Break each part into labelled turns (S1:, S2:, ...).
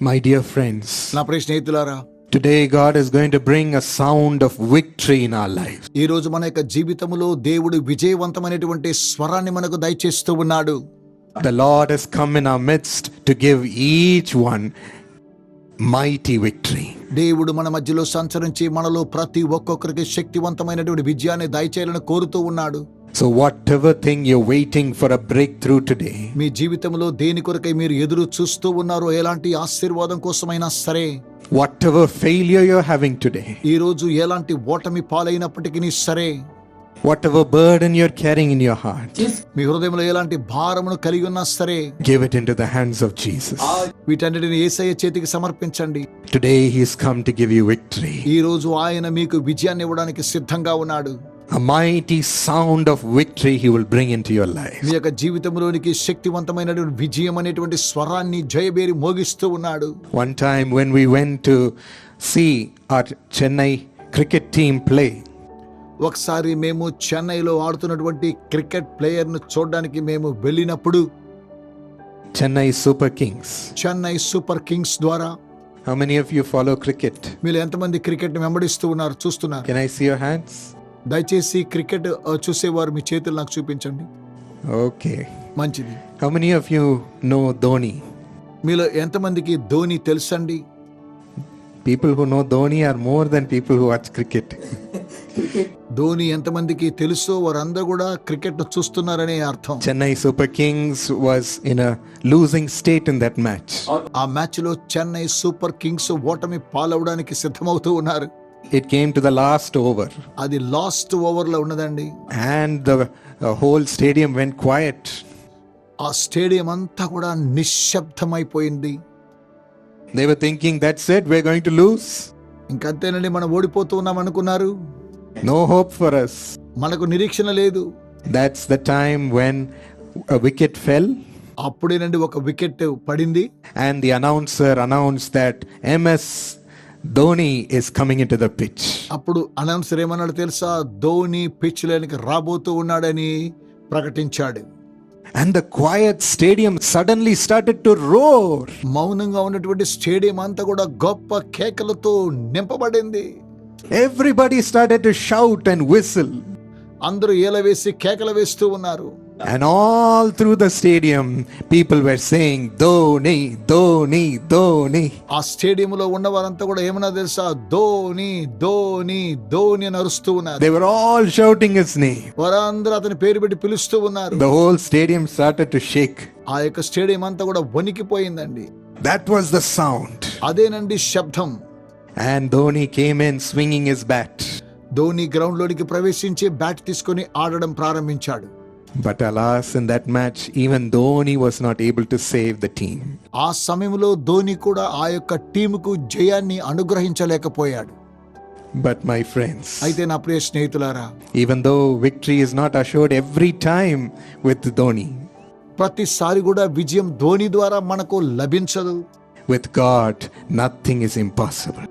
S1: My dear friends,
S2: నా ప్రియ స్నేహితులారా,
S1: today God is going to bring a sound of victory in our lives.
S2: ఈ రోజు మన యొక్క జీవితంలో దేవుడు విజయవంతమైనటువంటి స్వరాన్ని మనకు దయచేస్తూ ఉన్నాడు.
S1: The Lord has come in our midst to give each one mighty victory.
S2: దేవుడు మన మధ్యలో సంచరించి మనలో ప్రతి ఒక్కొక్కరికి శక్తివంతమైనటువంటి విజయాన్ని దయచేయాలని కోరుతూ ఉన్నాడు.
S1: So whatever thing you're waiting for a breakthrough today,
S2: మీ జీవితంలో దేని కొరకై మీరు ఎదురు చూస్తూ ఉన్నారో, ఎలాంటి ఆశీర్వాదం కోసమైనా సరే,
S1: whatever failure you're having today,
S2: ఈ రోజు ఎలాంటి ఓటమి పాలైనప్పటికీ సరే,
S1: whatever burden you're carrying in your heart,
S2: మీ హృదయంలో ఎలాంటి భారమును కలిగి ఉన్నా సరే,
S1: give it into the hands of Jesus.
S2: వీటన్నిటిని యేసయ్య చేతికి సమర్పించండి.
S1: Today he's come to give you victory.
S2: ఈ రోజు ఆయన మీకు విజయాన్ని ఇవ్వడానికి సిద్ధంగా ఉన్నాడు.
S1: A mighty sound of victory he will bring into your life.
S2: మీ యొక్క జీవితంలోనికి శక్తివంతమైనటువంటి విజయం అనేటువంటి స్వరాన్ని జయబేరి మోగిస్తూ ఉన్నాడు.
S1: One time when we went to see our Chennai cricket team play,
S2: ఒకసారి మేము చెన్నైలో ఆడుతున్నటువంటి క్రికెట్ ప్లేయర్ను చూడడానికి మేము వెళ్ళినప్పుడు,
S1: Chennai Super Kings.
S2: Chennai super Kings ద్వారా,
S1: How many of you follow cricket?
S2: మీరు ఎంతమంది క్రికెట్ ని వెంబడిస్తూ ఉన్నారు, చూస్తున్నారు?
S1: Can I see your hands?
S2: దయచేసి క్రికెట్ చూసేవారు మీ చేతులు నాకు చూపించండి.
S1: Okay.
S2: మంచిది.
S1: How many of you know Dhoni?
S2: మీలో ఎంతమందికి ధోని తెలుసండి?
S1: People who know Dhoni are more than people who watch cricket.
S2: Dhoni ఎంతమందికి తెలుసో వారందరూ కూడా క్రికెట్ ను చూస్తున్నారనే అర్థం.
S1: Chennai Super Kings was in a losing state in that match.
S2: ఆ మ్యాచ్ లో చెన్నై సూపర్ కింగ్స్ ఓటమి పాలవడానికి సిద్ధమవుతూ ఉన్నారు.
S1: It came to the last over.
S2: అది లాస్ట్ ఓవర్ లో ఉన్నదండి.
S1: And the whole stadium went quiet.
S2: ఆ స్టేడియం అంతా కూడా నిశ్శబ్దమైపోయింది.
S1: They were thinking, that's it, we're going to lose.
S2: ఇంకంతేనండి, మనం ఓడిపోతూ ఉన్నాం అనుకున్నారు.
S1: No hope for us.
S2: మనకు నిరీక్షణ లేదు.
S1: That's the time when a wicket fell.
S2: అప్పుడేనండి ఒక వికెట్ పడింది.
S1: And the announcer announced that MS Dhoni is coming into the pitch.
S2: అప్పుడు announcer ఏమన్నాడు తెలుసా? ధోని పిచ్ లోనికి రాబోతూ ఉన్నాడని ప్రకటించాడు.
S1: And the quiet stadium suddenly started to roar.
S2: మౌనంగా ఉన్నటువంటి స్టేడియం అంతా కూడా గొప్ప కేకలతో నింపబడింది.
S1: Everybody started to shout and whistle.
S2: అందరూ ఏలవేసి కేకలు వేస్తూ ఉన్నారు.
S1: And all through the stadium people were saying Dhoni, Dhoni, Dhoni.
S2: ఆ స్టేడియంలో ఉన్న వారంతా కూడా ఏమన్నా తెలుసా? ధోని, ధోని, ధోని అని అరుస్తూ ఉన్నారు.
S1: They were all shouting his name.
S2: వారందరూ అతని పేరు పెట్టి పిలుస్తూ ఉన్నారు.
S1: The whole stadium started to shake.
S2: ఆ యొక్క స్టేడియం అంతా కూడా వణికిపోయిందండి.
S1: That was the sound.
S2: అదేనండి శబ్దం.
S1: And Dhoni came in swinging his bat.
S2: Dhoni ground లోనికి ప్రవేశించి బ్యాట్ తీసుకొని ఆడడం ప్రారంభించాడు.
S1: But alas, in that match even Dhoni was not able to save the team.
S2: ఆ సమయంలో ధోని కూడా ఆ యొక్క టీముకు జయాన్ని అనుగ్రహించలేకపోయాడు.
S1: But my friends,
S2: అయితే నా ప్రియ స్నేహితులారా,
S1: even though victory is not assured every time with Dhoni,
S2: ప్రతిసారి కూడా విజయం ధోని ద్వారా మనకు లభించదు.
S1: with God nothing is impossible.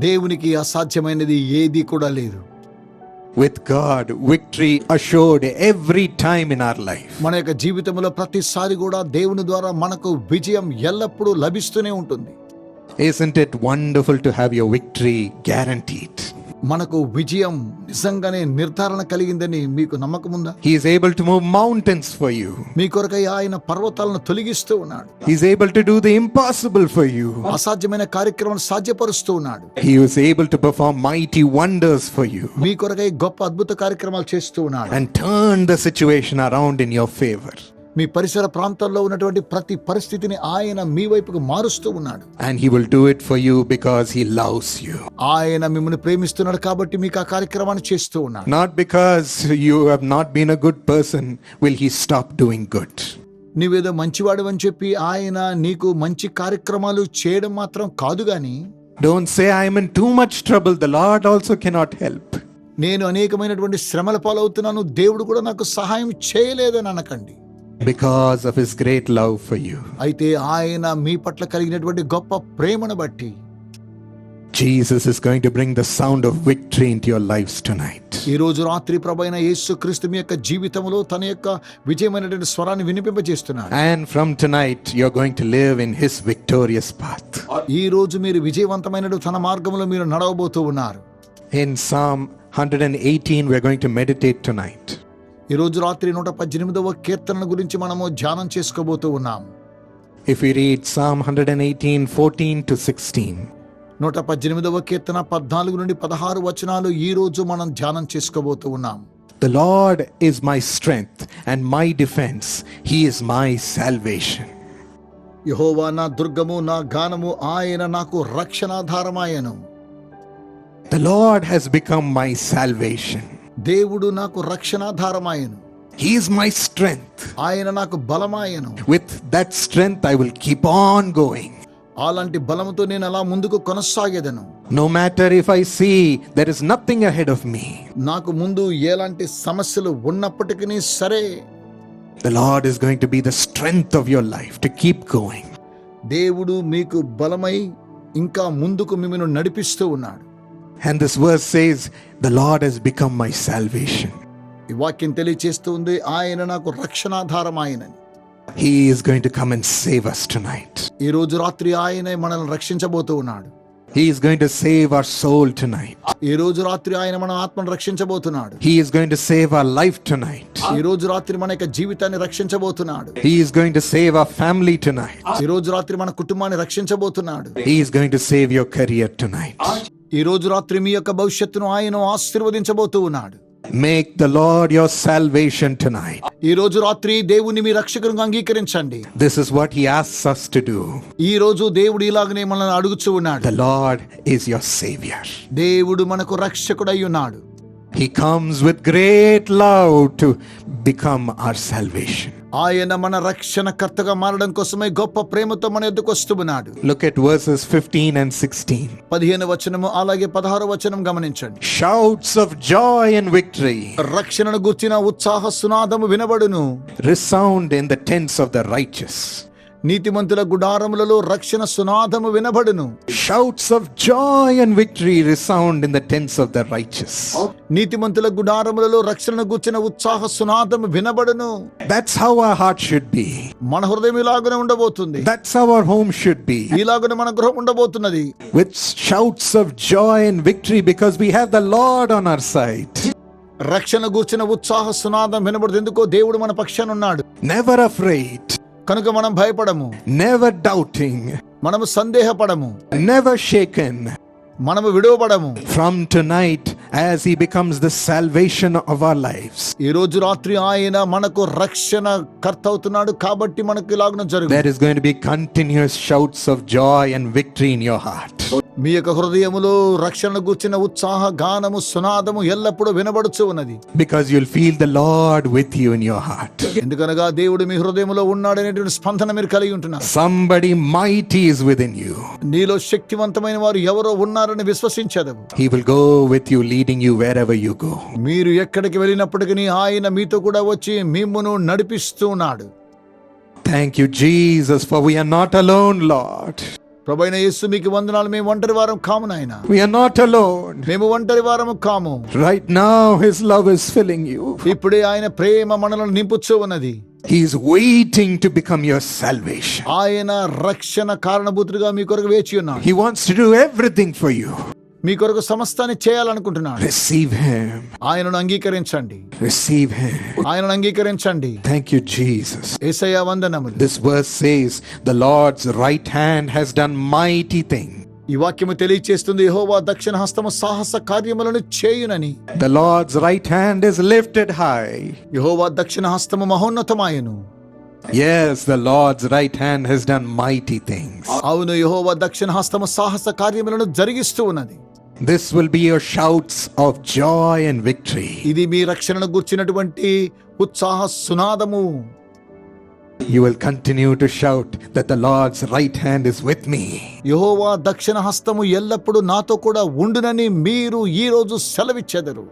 S2: దేవునికి అసాధ్యమైనది ఏది కూడా లేదు.
S1: With God victory assured every time in our life.
S2: మన యొక్క జీవితంలో ప్రతిసారి కూడా దేవుని ద్వారా మనకు విజయం ఎల్లప్పుడూ లభిస్తూనే ఉంటుంది.
S1: Isn't it wonderful to have your victory guaranteed?
S2: మనకు విజయం నిజంగానే నిర్ధారణ కలిగిందని మీకు నమ్మకం ఉందా?
S1: He is able to move mountains for you.
S2: మీ కొరకై ఆయన పర్వతాలను తొలగిస్తూ ఉన్నాడు.
S1: He is able to do the impossible for you.
S2: అసాధ్యమైన కార్యక్రమాన్ని సాధ్యపరుస్తూ ఉన్నాడు.
S1: He is able to perform mighty wonders for you
S2: మీ కొరకై గొప్ప అద్భుత కార్యక్రమాలు చేస్తూ ఉన్నాడు.
S1: and turn the situation around in your favor.
S2: మీ పరిసర ప్రాంతాల్లో ఉన్నటువంటి ప్రతి పరిస్థితిని ఆయన మీ వైపుకు మారుస్తూ ఉన్నాడు.
S1: And he will do it for you because he loves you.
S2: ఆయన మిమ్మల్ని ప్రేమిస్తున్నాడు కాబట్టి మీకు ఆ కార్యక్రమాన్ని చేస్తూ ఉన్నాడు.
S1: Not because you have not been a good person will he stop doing good.
S2: నీవేదో మంచివాడు అని చెప్పి ఆయన నీకు మంచి కార్యక్రమాలు చేయడం మాత్రం కాదు గాని,
S1: Don't say I am in too much trouble, the Lord also cannot help.
S2: నేను అనేకమైనటువంటి శ్రమల పాలవుతున్నాను, దేవుడు కూడా నాకు సహాయం చేయలేదని అనకండి.
S1: Because of his great love for you.
S2: అయితే ఆయన మీ పట్ల కలిగినటువంటి గొప్ప ప్రేమను బట్టి,
S1: Jesus is going to bring the sound of victory into your lives tonight.
S2: ఈ రోజు రాత్రి ప్రభువైన యేసుక్రీస్తు మీ యొక్క జీవితంలో తన యొక్క విజయమైనటువంటి స్వరాన్ని వినిపింపజేస్తున్నాడు.
S1: And from tonight you're going to live in his victorious path.
S2: ఈ రోజు మీరు విజయవంతమైన తన మార్గంలో మీరు నడవబోతూ ఉన్నారు.
S1: In Psalm 118 we're going to meditate tonight.
S2: ఈ రోజు రాత్రి 118వ కీర్తన గురించి మనము ధ్యానం చేసుకోబోతూ ఉన్నాం.
S1: If we read Psalm 118:14 to 16.
S2: 118వ కీర్తన 14 నుండి 16 వచనాలు ఈ రోజు మనం ధ్యానం చేసుకోబోతూ ఉన్నాం.
S1: The Lord is my strength and my defense. He is my salvation.
S2: యెహోవా నా దుర్గము నా గానము, ఆయన నాకు రక్షణాధారమాయెను.
S1: The Lord has become my salvation.
S2: దేవుడు నాకు రక్షణాధారమాయెను.
S1: He is my strength.
S2: ఆయన నాకు బలమాయెను.
S1: With that strength I will keep on going.
S2: అలాంటి బలముతో నేను అలా ముందుకు కొనసాగేదను.
S1: No matter if I see there is nothing ahead of me.
S2: నాకు ముందు ఎలాంటి సమస్యలు ఉన్నప్పటికీ సరే,
S1: The Lord is going to be the strength of your life to keep going.
S2: దేవుడు మీకు బలమై ఇంకా ముందుకు మిమ్మల్ని నడిపిస్తూ ఉన్నాడు.
S1: And this verse says, the Lord has become my salvation.
S2: ఈ వాక్యం తెలియచేస్తుంది, ఆయన నాకు రక్షణాధారమాయనని.
S1: He is going to come and save us tonight.
S2: ఈ రోజు రాత్రి ఆయనే మనల్ని రక్షించబోతూ ఉన్నాడు.
S1: He is going to save our soul tonight.
S2: ఈ రోజు రాత్రి ఆయన మన ఆత్మను రక్షించబోతున్నాడు.
S1: He is going to save our life tonight.
S2: ఈ రోజు రాత్రి మన యొక్క జీవితాన్ని రక్షించబోతున్నాడు.
S1: He is going to save our family tonight.
S2: ఈ రోజు రాత్రి మన కుటుంబాన్ని రక్షించబోతున్నాడు.
S1: He is going to save your career tonight.
S2: ఈ రోజు రాత్రి మీ యొక్క భవిష్యత్తును ఆయన ఆశీర్వదించబోతూ ఉన్నాడు.
S1: Make the Lord your salvation tonight.
S2: ఈ రోజు రాత్రి దేవుని మీ రక్షకునిగా అంగీకరించండి.
S1: This is what he asks us to do.
S2: ఈ రోజు దేవుడు ఇలాగనే మనల్ని అడుగుతూ ఉన్నాడు.
S1: The Lord is your savior.
S2: దేవుడు మనకు రక్షకుడై ఉన్నాడు.
S1: He comes with great love to become our salvation.
S2: ఆయన మన రక్షణకర్తగా మారడం కోసమే గొప్ప ప్రేమతో మన ఎద్దుకు వస్తూ ఉన్నాడు.
S1: Look at verses 15 and 16.
S2: 15వ వచనము అలాగే 16వ వచనం గమనించండి.
S1: Shouts of joy and victory
S2: రక్షణను గూర్చిన ఉత్సాహ సునాదము వినబడును.
S1: resound in the tents of the righteous.
S2: నీతిమంతుల గుడారములలో రక్షణ సునాదము వినబడును.
S1: Shouts of joy and victory resound in the tents of the righteous.
S2: నీతిమంతుల గుడారములలో రక్షణను గూర్చిన ఉత్సాహ సునాదము వినబడును.
S1: That's how our heart should be.
S2: మన హృదయం ఇలాగనే ఉండబోతుంది.
S1: That's how our home should be.
S2: ఇలాగనే మన గృహం ఉండబోతున్నది.
S1: With shouts of joy and victory because we have the Lord on our side.
S2: రక్షణ గూర్చిన ఉత్సాహ సునాదం వినబడుతుంది. ఎందుకో దేవుడు మన పక్షాన ఉన్నాడు.
S1: Never afraid.
S2: కనుక మనం భయపడము.
S1: Never doubting.
S2: మనము సందేహపడము.
S1: Never shaken.
S2: మనము విడువబడము.
S1: From tonight, as he becomes the salvation of our lives,
S2: ఈ రోజు రాత్రి ఆయన మనకు రక్షణ కర్త అవుతున్నాడు కాబట్టి మనకు ఇలాగున జరుగును.
S1: there is going to be continuous shouts of joy and victory in your heart.
S2: మీ యొక్క హృదయములో రక్షణ గూర్చిన ఉత్సాహ గానము సునాదము ఎల్లప్పుడూ వినబడుచు ఉన్నది.
S1: Because you'll feel the Lord with you in your heart.
S2: ఎందుకనగా దేవుడు మీ హృదయములో ఉన్నాడనేటువంటి స్పందన మీరు కలిగి ఉంటున్నారు.
S1: Somebody mighty is within you.
S2: నీలో శక్తివంతమైన వారు ఎవరో ఉన్నారని విశ్వసించదవు.
S1: He will go with you, leading you wherever you go.
S2: మీరు ఎక్కడికి వెళ్ళినప్పటికీ ఆయన మీతో కూడా వచ్చి మిమ్మును నడిపిస్తూ ఉన్నాడు.
S1: Thank you, Jesus, for we are not alone, Lord.
S2: ప్రభువైన యేసు మీకు వందనాలు. మేము ఒంటరి వారం కాము నాయనా.
S1: We are not alone.
S2: మేము ఒంటరి వారము కాము.
S1: Right now, his love is filling you.
S2: ఇప్పుడే ఆయన ప్రేమ మనలను నింపుచూ ఉన్నది.
S1: He is waiting to become your salvation.
S2: ఆయన రక్షణ కారణభూతుడిగా మీ కొరకు వేచి ఉన్నాడు.
S1: He wants to do everything for you.
S2: మీ కొరకు సమస్తాన్ని చేయాలనుకుంటున్నాడు.
S1: Receive him.
S2: ఆయనను అంగీకరించండి.
S1: Receive him.
S2: ఆయనను అంగీకరించండి.
S1: Thank you, Jesus.
S2: యేసయ్య వందనములు.
S1: This verse says, the Lord's right hand has done mighty things.
S2: ఈ వాక్యము తెలియచేస్తుంది, యెహోవా దక్షిణ హస్తము సాహస కార్యములను చేయునని.
S1: The Lord's right hand is lifted high.
S2: యెహోవా దక్షిణ హస్తము మహోన్నతమాయెను.
S1: Yes, the Lord's right hand has done mighty things.
S2: అవును, యెహోవా దక్షిణ హస్తము సాహస కార్యములను జరిగిస్తూ ఉన్నది.
S1: This will be your shouts of joy and victory.
S2: ఇది మీ రక్షణను గూర్చినటువంటి ఉత్సాహ సునాదము.
S1: You will continue to shout that the Lord's right hand is with me.
S2: యెహోవా దక్షిణ హస్తము ఎల్లప్పుడూ నాతో కూడా ఉండునని మీరు ఈ రోజు సెలవిచ్చెదరు.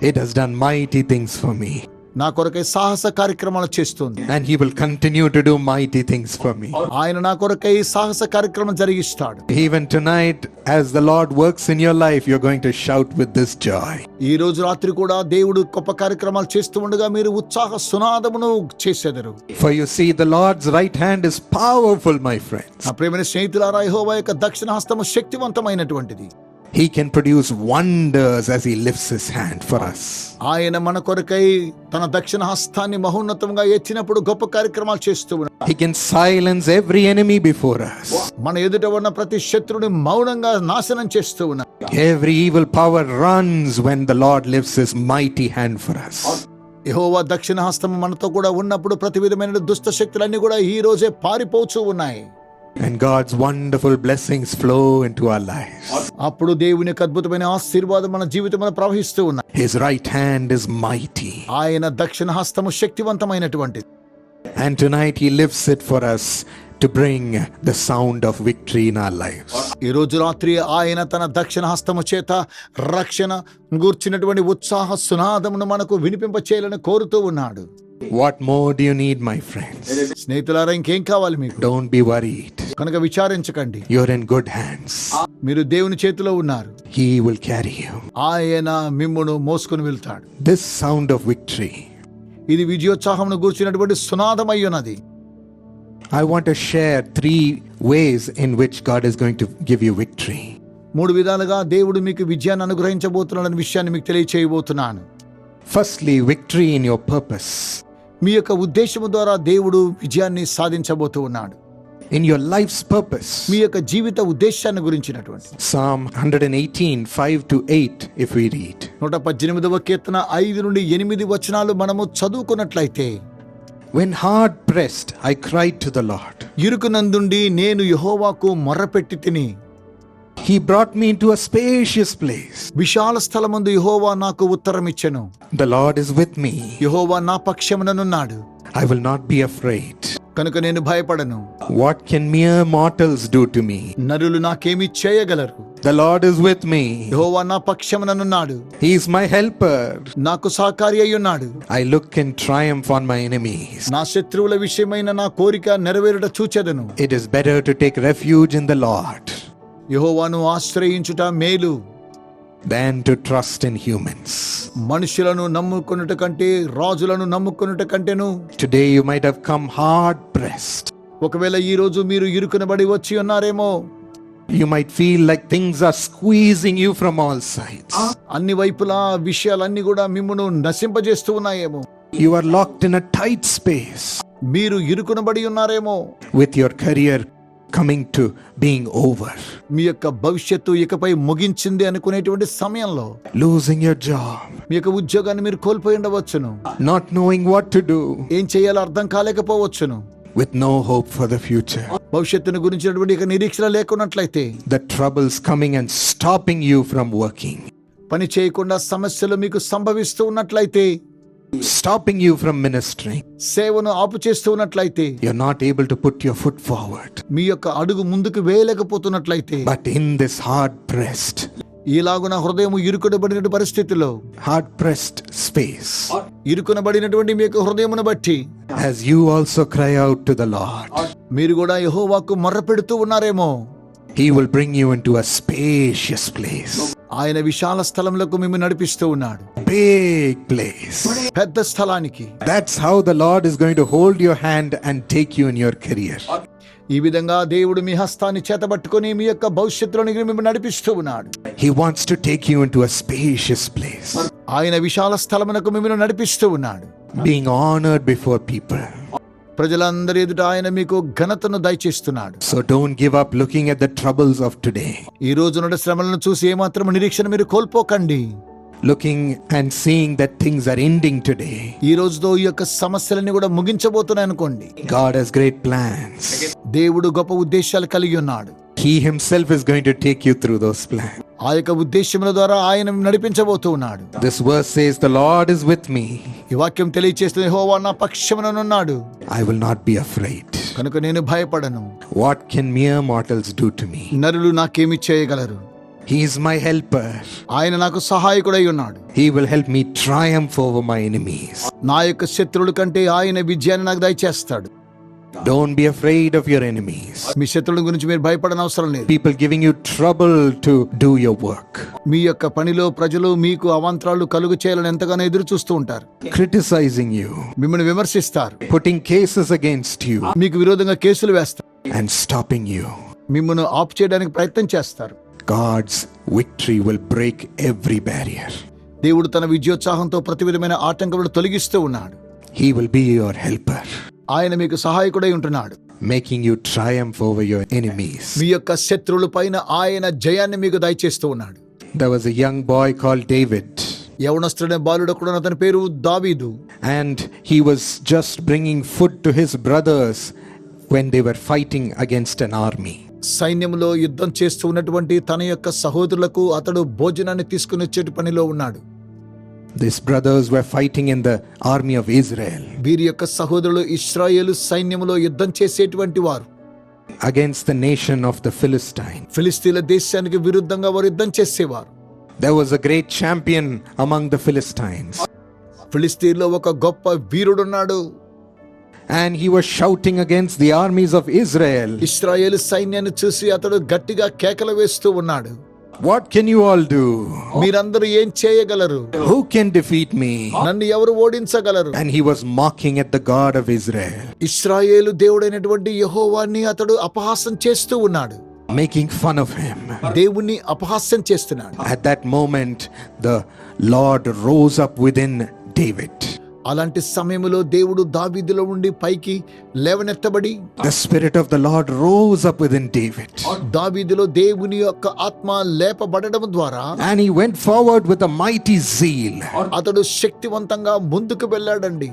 S1: It has done mighty things for me.
S2: నా కొరకై సాహస కార్యక్రమాలు చేస్తుంది.
S1: And He will continue to do mighty things for me.
S2: ఆయన నా కొరకై సాహస కార్యక్రమం జరిగిస్తాడు.
S1: Even tonight, as the Lord works in your life, you're going to shout with this joy.
S2: ఈ రోజు రాత్రి కూడా దేవుడు గొప్ప కార్యక్రమాలు చేస్తూ ఉండగా మీరు ఉత్సాహ సునాదమును చేసెదరు.
S1: For you see, the Lord's right hand is powerful, my friends.
S2: నా ప్రియమైన స్నేహితులారా, యెహోవా యొక్క దక్షిణ హస్తము శక్తివంతమైనటువంటిది.
S1: He can produce wonders as He lifts His hand for us.
S2: ఆయన మన కొరకై తన దక్షిణ హస్తాన్ని మహోన్నతంగా ఎత్తినప్పుడు గొప్ప కార్యక్రమాలు చేస్తూ ఉన్నాడు.
S1: He can silence every enemy before us.
S2: మన ఎదుట ఉన్న ప్రతి శత్రుని మౌనంగా నాశనం చేస్తూ ఉన్నాడు.
S1: Every evil power runs when the Lord lifts His mighty hand for us.
S2: యెహోవా దక్షిణ హస్తము మనతో కూడా ఉన్నప్పుడు ప్రతి విధమైన దుష్ట శక్తులన్నీ కూడా ఈ రోజే పారిపోతూ ఉన్నాయి.
S1: And God's wonderful blessings flow into our lives.
S2: అప్పుడు దేవుని యొక్క అద్భుతమైన ఆశీర్వాదం మన జీవితంలో ప్రవహిస్తూ ఉన్నాయి.
S1: His right hand is mighty.
S2: ఆయన దక్షిణ హస్తము శక్తివంతమైనటువంటిది.
S1: And tonight He lifts it for us to bring the sound of victory in our lives.
S2: ఈ రోజు రాత్రి ఆయన తన దక్షిణ హస్తము చేత రక్షణ గూర్చినటువంటి ఉత్సాహ సునాదమును మనకు వినిపింప చేయాలని కోరుతూ ఉన్నాడు.
S1: What more do you need, my friends?
S2: స్నేహితులారా, ఇంకేం కావాలి మీకు?
S1: Don't be worried.
S2: కనుక విచారించకండి.
S1: You're in good hands.
S2: మీరు దేవుని చేతిలో ఉన్నారు.
S1: He will carry you.
S2: ఆయన మిమ్మును మోసుకొని వెళ్తాడు.
S1: This sound of victory,
S2: ఇది విజయోత్సాహమును గూర్చినటువంటి సునాదమై ఉన్నది.
S1: I want to share 3 ways in which God is going to give you victory.
S2: 3 విధాలుగా దేవుడు మీకు విజయాన్ని అనుగ్రహించబోతున్నాడనే విషయాన్ని మీకు తెలియచేయబోతున్నాను.
S1: Firstly, victory in your purpose.
S2: మీ యొక్క ఉద్దేశము ద్వారా దేవుడు విజయాన్ని సాధించబోతూ ఉన్నాడు.
S1: In your life's purpose.
S2: మీ యొక్క జీవిత ఉద్దేశాన్ని గురించినటువంటి
S1: Psalm 118, 5 to 8, if we read.
S2: 118వ కీర్తన 5 నుండి 8 వచనాలు మనము చదువుకున్నట్లయితే,
S1: When hard pressed, I cried to the Lord.
S2: ఇరుకునందుండి నేను యెహోవాకు మొర్రపెట్టి తిని,
S1: He brought me into a spacious place.
S2: విశాల స్థలమందు యెహోవా నాకు ఉత్తరమిచ్చెను.
S1: The Lord is with me.
S2: యెహోవా నా పక్షముననున్నాడు.
S1: I will not be afraid.
S2: కనుక నేను భయపడను.
S1: What can mere mortals do to me?
S2: నరులు నాకేమి చేయగలరు?
S1: The Lord is with me.
S2: యెహోవా నా పక్షముననున్నాడు.
S1: He is my helper.
S2: నాకు సహకారి అయి ఉన్నాడు.
S1: I look in triumph on my enemies.
S2: నా శత్రువుల విషయమైన నా కోరిక నెరవేరుట చూచెదను.
S1: It is better to take refuge in the Lord
S2: యెహోవాను ఆశ్రయించుట మేలు
S1: than to trust in humans.
S2: మనుషులను నమ్ముకొనుట కంటే రాజులను నమ్ముకొనుట కంటేను.
S1: Today you might have come hard pressed.
S2: ఒకవేళ ఈ రోజు మీరు ఇరుకునబడి వచ్చి ఉన్నారేమో.
S1: You might feel like things are squeezing you from all sides.
S2: అన్ని వైపులా విషయాలన్నీ కూడా మిమ్మును నశింపజేస్తూ ఉన్నాయేమో.
S1: You are locked in a tight space.
S2: మీరు ఇరుకునబడి ఉన్నారేమో.
S1: With your career coming to being over.
S2: మీ యొక్క భవిష్యత్తు ఇకపై ముగించింది అనుకునేటువంటి సమయంలో,
S1: Losing your job.
S2: మీ యొక్క ఉద్యోగాన్ని మీరు కోల్పోయి ఉండవచ్చును.
S1: Not knowing what to do.
S2: ఏం చేయాలో అర్థం కాలేకపోవచ్చును.
S1: With no hope for the future.
S2: భవిష్యత్తును గురించినటువంటి ఇక నిరీక్షణ లేకున్నట్లయితే,
S1: The troubles coming and stopping you from working.
S2: పని చేయకుండా సమస్యలు మీకు సంభవిస్తూ ఉన్నట్లయితే,
S1: Stopping you from ministering.
S2: సేవను ఆపు చేస్తూ ఉన్నట్లయితే,
S1: You're not able to put your foot forward.
S2: మీ యొక్క అడుగు ముందుకు వేయలేకపోతున్నట్లయితే,
S1: But in this hard pressed
S2: ఈలాగున హృదయం ఇరుకునబడిన పరిస్థితిలో,
S1: hard pressed space,
S2: ఇరుకునబడినటువంటి మీ యొక్క హృదయమును బట్టి,
S1: as you also cry out to the Lord,
S2: మీరు కూడా యెహోవాకు మొర్రపెడుతూ ఉన్నారేమో.
S1: He will bring you into a spacious place.
S2: ఆయన విశాల స్థలంలోకి మిమ్మల్ని నడిపిస్తూ ఉన్నాడు.
S1: Big place.
S2: పెద్ద స్థలానికి.
S1: That's how the Lord is going to hold your hand and take you in your career.
S2: ఈ విధంగా దేవుడు మీ హస్తాన్ని చేతబట్టుకొని మీ యొక్క భవిష్యత్తులోనికి మిమ్మల్ని నడిపిస్తూ ఉన్నాడు.
S1: He wants to take you into a spacious place.
S2: ఆయన విశాల స్థలమునకు మిమ్మల్ని నడిపిస్తూ ఉన్నాడు.
S1: Being honored before people.
S2: ప్రజలందరి ఎదుట ఆయన మీకు ఘనతను దయచేస్తున్నాడు.
S1: So don't give up looking at the troubles of today.
S2: ఈ రోజు నుండి శ్రమలను చూసి ఏమాత్రం నిరీక్షణ మీరు కోల్పోకండి.
S1: Looking and seeing that things are ending today.
S2: ఈ రోజుతో ఈ యొక్క సమస్యలన్నీ కూడా ముగించబోతున్నాయి అనుకోండి.
S1: God has great plans.
S2: దేవుడు గొప్ప ఉద్దేశాలు కలిగి ఉన్నాడు.
S1: He himself is going to take you through those plans.
S2: ఆ యొక్క ఉద్దేశముల ద్వారా ఆయన నడిపించబోతూ ఉన్నాడు.
S1: This verse says, the Lord is with me.
S2: ఈ వాక్యం తెలియజేస్తుంది, యెహోవా నా పక్షముననున్నాడు.
S1: I will not be afraid.
S2: కనుక నేను భయపడను.
S1: What can mere mortals do to me?
S2: నరులు నాకేమి చేయగలరు?
S1: He is my helper.
S2: ఆయన నాకు సహాయకుడై ఉన్నాడు.
S1: He will help me triumph over my enemies.
S2: నా యొక్క శత్రువుల కంటే ఆయన విజయాన్ని నాకు దయచేస్తాడు.
S1: Don't be afraid of your enemies.
S2: మీ శత్రువుల గురించి మీరు భయపడని అవసరం లేదు.
S1: People giving you trouble to do your work.
S2: మీ యొక్క పనిలో ప్రజలు మీకు అవాంతరాలు కలుగు చేయాలని ఎంతగానో ఎదురు చూస్తూ ఉంటారు.
S1: Criticizing you.
S2: మిమ్మల్ని విమర్శిస్తారు.
S1: Putting cases against you.
S2: మీకు విరోధంగా కేసులు వేస్తారు.
S1: And stopping you.
S2: మిమ్మల్ని ఆఫ్ చేయడానికి ప్రయత్నం చేస్తారు.
S1: God's victory will break every barrier.
S2: దేవుడు తన విజయోత్సాహంతో ప్రతి విధమైన ఆటంకములను తొలగిస్తూ ఉన్నాడు.
S1: He will be your helper.
S2: ఆయన మీకు సహాయకుడై ఉంటున్నాడు.
S1: Making you triumph over your enemies.
S2: మీ యొక్క శత్రువుల పైన ఆయన జయాన్ని మీకు దయచేస్తూ ఉన్నాడు.
S1: There was a young boy called David.
S2: యవనస్తుడైన బాలుడొకడు, అతని పేరు దావీదు.
S1: And he was just bringing food to his brothers when they were fighting against an army.
S2: సైన్యంలో యుద్ధం చేస్తూ ఉన్నటువంటి తన యొక్క సహోదరులకు అతడు భోజనాన్ని తీసుకుని వచ్చే పనిలో ఉన్నాడు.
S1: These brothers were fighting in the army of Israel.
S2: వీరి యొక్క సహోదరులు ఇశ్రాయేలు సైన్యంలో యుద్ధం చేసేటువంటి వారు.
S1: Against the nation of the Philistines.
S2: ఫిలిస్తీన్ల దేశానికి విరుద్ధంగా వారు యుద్ధం చేసేవారు.
S1: There was a great champion among the Philistines.
S2: ఫిలిస్తీన్లో ఒక గొప్ప వీరుడున్నాడు.
S1: And he was shouting against the armies of Israel.
S2: ఇశ్రాయేలు సైన్యాన్ని చూసి అతడు గట్టిగా కేకలు వేస్తూ ఉన్నాడు.
S1: What can you all do?
S2: మీరందరూ ఏం చేయగలరు?
S1: Who can defeat me?
S2: నన్ను ఎవరు ఓడించగలరు?
S1: And he was mocking at the God of Israel.
S2: ఇశ్రాయేలు దేవుడైనటువంటి యెహోవాని అతడు అపహాస్యం చేస్తూ ఉన్నాడు.
S1: Making fun of him.
S2: దేవుణ్ణి అపహాస్యం చేస్తున్నాడు.
S1: At that moment, the Lord rose up within David.
S2: అలాంటి సమయంలో దేవుడు దావీదులో ఉండి పైకి లేవనెత్తబడి,
S1: The Spirit of the Lord rose up within David.
S2: దావీదులో దేవుని యొక్క ఆత్మ లేపబడడం ద్వారా
S1: And he went forward with a mighty zeal.
S2: అతడు శక్తివంతంగా ముందుకు వెళ్ళాడండి.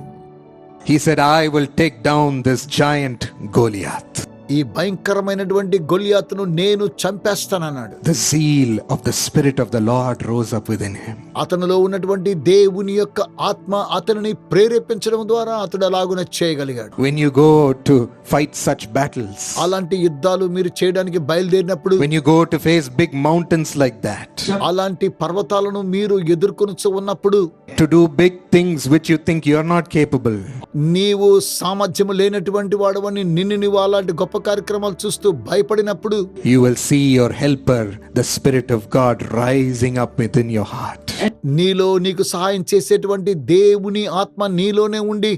S1: He said, I will take down this giant Goliath.
S2: ఈ భయంకరమైనటువంటి గొలియాతును నేను చంపేస్తానన్నాడు.
S1: The zeal of the Spirit of the Lord rose up within him.
S2: అతనిలో ఉన్నటువంటి దేవుని యొక్క ఆత్మ అతనిని ప్రేరేపించడం ద్వారా అతడు అలాగున చేయగలిగాడు.
S1: When you go to fight such battles,
S2: అలాంటి యుద్ధాలు మీరు చేయడానికి బయలుదేరినప్పుడు,
S1: when you go to face big mountains like that,
S2: అలాంటి పర్వతాలను మీరు ఎదుర్కొని ఉన్నప్పుడు,
S1: to do big things which you think you are not capable,
S2: నీవు సామర్థ్యము లేనటువంటి వాడవని నిన్ను నీవు అలాంటి గొప్ప కార్యక్రమాలు చూస్తూ భయపడినప్పుడు,
S1: you will see your helper, the Spirit of God, rising up within your heart.
S2: నీలో నీకు సహాయం చేసేటువంటి దేవుని ఆత్మ నీలోనే ఉండి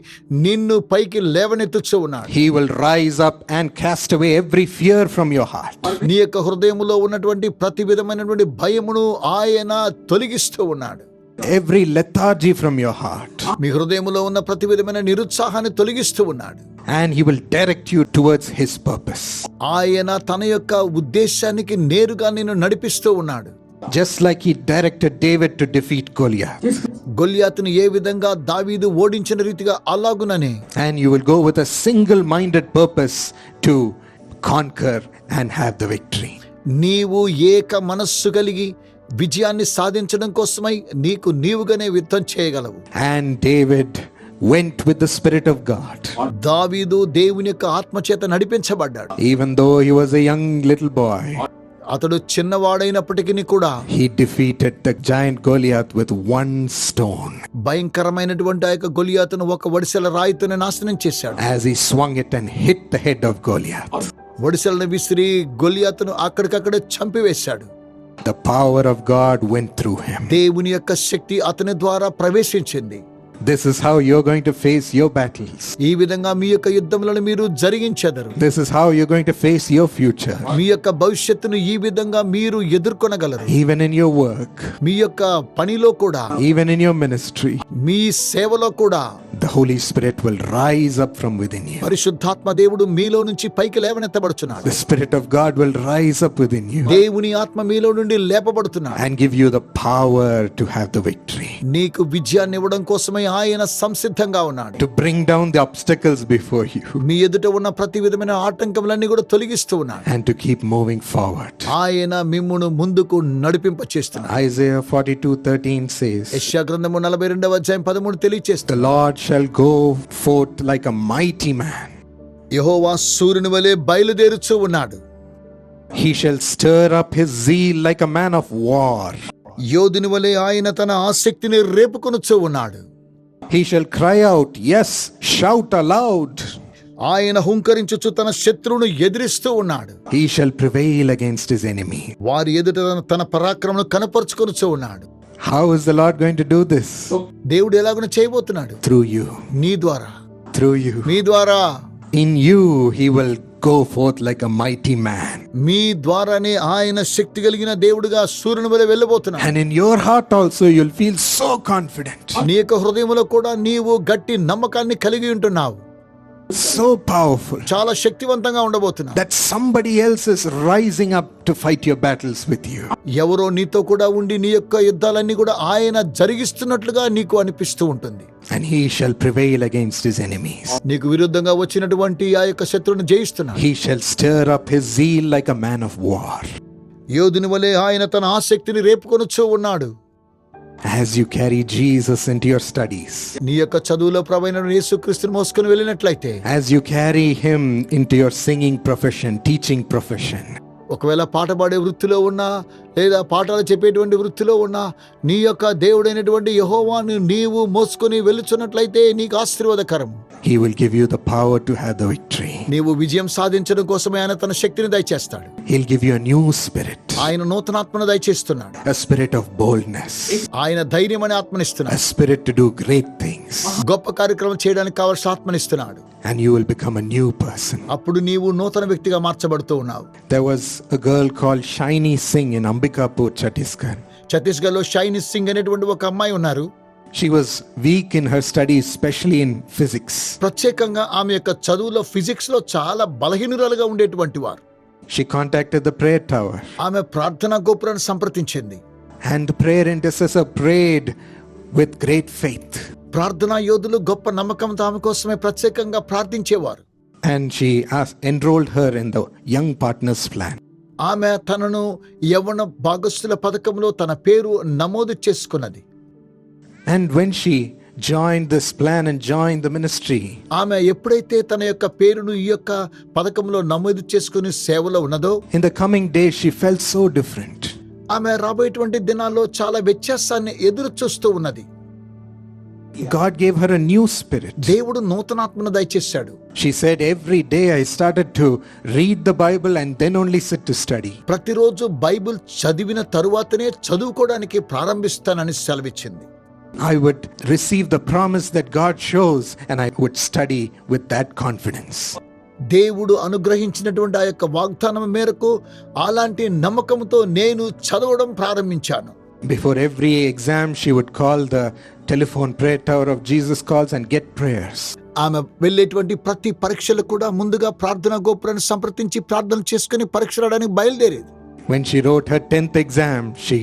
S2: నిన్ను పైకి లేవనెత్తుచూ ఉన్నాడు.
S1: He will rise up and cast away every fear from your heart.
S2: నీ యొక్క హృదయములో ఉన్నటువంటి ప్రతి విధమైనటువంటి భయమును ఆయన తొలగిస్తూ ఉన్నాడు.
S1: Every lethargy from your heart.
S2: మీ హృదయములో ఉన్న ప్రతి విధమైన నిరుత్సాహాన్ని తొలగిస్తూ ఉన్నాడు.
S1: And he will direct you towards his purpose.
S2: ఆయన తన యొక్క ఉద్దేశానికి నేరుగా నిన్ను నడిపిస్తూ ఉన్నాడు.
S1: Just like he directed David to defeat Goliath.
S2: గొలియాతును ఏ విధంగా దావీదు ఓడించిన రీతిగా అలాగుననే.
S1: And you will go with a single-minded purpose to conquer and have the victory.
S2: నీవు ఏక మనస్సు కలిగి విజయాన్ని సాధించడం కోసమై నీకు నీవుగానే యుద్ధం చేయగలవు.
S1: And David went with the Spirit of God.
S2: దావీదు దేవుని యొక్క ఆత్మ చేత నడిపించబడ్డాడు.
S1: Even though he was a young little boy,
S2: అతడు చిన్నవాడైనప్పటికీ కూడా
S1: he defeated the giant Goliath with one stone.
S2: భయంకరమైనటువంటి ఆ యొక్క గొలియాతును ఒక వడిసెల రాయితోనే నాశనం చేశాడు.
S1: As he swung it and hit the head of Goliath.
S2: వడిసెలను విసిరి గొలియాతును అక్కడికక్కడే చంపివేశాడు.
S1: The power of God went through him.
S2: దేవుని యొక్క శక్తి అతని ద్వారా ప్రవేశించింది.
S1: This is how you're going to face your battles.
S2: ఈ విధంగా మీ యొక్క యుద్ధములను మీరు జరిగించెదరు.
S1: This is how you're going to face your future.
S2: మీ యొక్క భవిష్యత్తును ఈ విధంగా మీరు ఎదుర్కొనగలరు.
S1: Even in your work,
S2: మీ యొక్క పనిలో కూడా,
S1: even in your ministry,
S2: మీ సేవలో కూడా
S1: the Holy Spirit will rise up from within you.
S2: పరిశుద్ధాత్మ దేవుడు మీలో నుంచి పైకి లేవనెత్తబడుచున్నాడు.
S1: The Spirit of God will rise up within you
S2: దేవుని ఆత్మ మీలో నుండి లేపబడుతున్నాడు.
S1: and give you the power to have the victory.
S2: నీకు విజయాన్ని ఇవ్వడం కోసమే ఆయన సంసిద్ధంగా ఉన్నాడు.
S1: To bring down the obstacles before you
S2: మీ ఎదుట ఉన్న ప్రతి విధమైన ఆటంకములన్నీ కూడా తొలగిస్తూ ఉన్నాడు.
S1: and to keep moving forward.
S2: ఆయన మిమ్మును ముందుకు నడిపింప చేస్తున్నాడు.
S1: Isaiah 42:13 says,
S2: యెషయా గ్రంథము 42వ అధ్యాయం 13 తెలియజేస్తుంది.
S1: The Lord shall go forth like a mighty man.
S2: యెహోవా సూర్యుని వలె బయలుదేరుచూ ఉన్నాడు.
S1: He shall stir up his zeal like a man of war.
S2: యోధుని వలె ఆయన తన ఆసక్తిని రేపుకొనుచూ ఉన్నాడు.
S1: He shall cry out, yes, shout aloud.
S2: ఆయన హుంకరించుచు తన శత్రువును ఎదిరిస్తూ ఉన్నాడు.
S1: He shall prevail against his enemy.
S2: వారి ఎదుట తన పరాక్రమను కనపరుచుకొనుచూ ఉన్నాడు.
S1: How is the Lord going to do this?
S2: దేవుడు ఎలాగో చేయబోతున్నాడు?
S1: Through you.
S2: నీ ద్వారా.
S1: Through you.
S2: మీ ద్వారా.
S1: In you he will go forth like a mighty man.
S2: మీ ద్వారానే ఆయన శక్తి కలిగిన దేవుడుగా సూర్యుని వలె వెళ్ళబోతున్నాడు.
S1: And in your heart also you'll feel so confident.
S2: నీ యొక్క హృదయంలో కూడా నీవు గట్టి నమ్మకాన్ని కలిగి ఉంటున్నావు.
S1: So powerful.
S2: చాలా శక్తివంతంగా ఉండబోతున్నావు.
S1: That somebody else is rising up to fight your battles with you.
S2: ఎవరో నీతో కూడా ఉండి నీ యొక్క యుద్ధాలన్నీ కూడా ఆయన జరిగిస్తున్నట్లుగా నీకు అనిపిస్తూ ఉంటుంది.
S1: And he shall prevail against his enemies.
S2: నీకు విరుద్ధంగా వచ్చినటువంటి ఆ యొక్క శత్రువును జయిస్తున్నాడు.
S1: He shall stir up his zeal like a man of war.
S2: యోధుని వలె ఆయన తన ఆసక్తిని రేపుకొనుచూ ఉన్నాడు.
S1: As you carry Jesus into your studies,
S2: నీ యొక్క చదువులో ప్రభువైన యేసుక్రీస్తును మోసుకొని వెళ్ళినట్లయితే,
S1: as you carry him into your singing profession, teaching profession,
S2: ఒకవేళ పాట పాడే వృత్తిలో ఉన్నా లేదా పాఠాలు చెప్పేటువంటి వృత్తిలో ఉన్నా నీ యొక్క దేవుడైనటువంటి యెహోవాను నీవు మోసుకొని వెళ్ళుచున్నట్లయితే నీకు ఆశీర్వాదకరం.
S1: he will give you the power to have the victory.
S2: నీవు విజయం సాధించడం కోసమే ఆయన తన శక్తిని దయచేస్తాడు.
S1: He'll give you a new spirit,
S2: ఆయన నూతనాత్మను దయచేస్తున్నాడు.
S1: a spirit of boldness,
S2: ఆయన ధైర్యం అనే ఆత్మనిస్తున్నాడు.
S1: a spirit to do great things,
S2: గొప్ప కార్యక్రమం చేయడానికి కావాల్సిన ఆత్మనిస్తున్నాడు.
S1: and you will become a new person.
S2: అప్పుడు నీవు నూతన వ్యక్తిగా మార్చబడుతూ ఉన్నావు.
S1: There was a girl called Shiny Singh in Ambikapur, Chhattisgarh.
S2: Chhattisgarh లో షైనీ సింగ్ అనేటువంటి ఒక అమ్మాయి ఉన్నారు.
S1: She was weak in her studies, especially in physics.
S2: ప్రత్యేకంగా ఆమె యొక్క చదువులో ఫిజిక్స్ లో చాలా బలహీనురాలుగా ఉండేటువంటి వారు.
S1: She contacted the prayer tower,
S2: ఆమె ప్రార్థనా గోపురాన్ని సంప్రదించింది.
S1: and the prayer intercessor prayed with great faith.
S2: ప్రార్థనా యోధులు గొప్ప నమ్మకంతో ఆమె కోసమే ప్రత్యేకంగా ప్రార్థించేవారు.
S1: And she enrolled her in the Young Partners Plan.
S2: ఆమె తనను యవ్వన భాగస్థుల పథకంలో తన పేరు నమోదు చేసుకున్నది.
S1: And when she joined this plan and joined the ministry,
S2: ఆమె ఎప్పుడైతే తన యొక్క పేరును ఈ యొక్క పథకంలో నమోదు చేసుకుని సేవలో ఉన్నదో,
S1: in the coming days she felt so different.
S2: ఆమె రాబోయేటువంటి దినాల్లో చాలా వ్యత్యాసాన్ని ఎదురు చూస్తూ ఉన్నది.
S1: God gave her a new spirit.
S2: దేవుడు నూతనాత్మను దయచేశాడు.
S1: She said, every day I started to read the Bible and then only sit to study.
S2: ప్రతిరోజు బైబిల్ చదివిన తరువాతనే చదువుకోవడానికి ప్రారంభిస్తానని సెలవిచ్చింది.
S1: I would receive the promise that God shows and I would study with that confidence.
S2: దేవుడు అనుగ్రహించినటువంటి ఆ యొక్క వాగ్దానం మేరకు అలాంటి నమ్మకంతో నేను చదవడం ప్రారంభించాను.
S1: Before every exam she would call the telephone prayer tower of Jesus Calls and get prayers.
S2: ఆమె వెళ్ళేటువంటి ప్రతి పరీక్షలు కూడా ముందుగా ప్రార్థనా గోపురాన్ని సంప్రదించి ప్రార్థన చేసుకుని పరీక్ష రాయడానికి బయలుదేరేది.
S1: When she wrote her 10th exam, she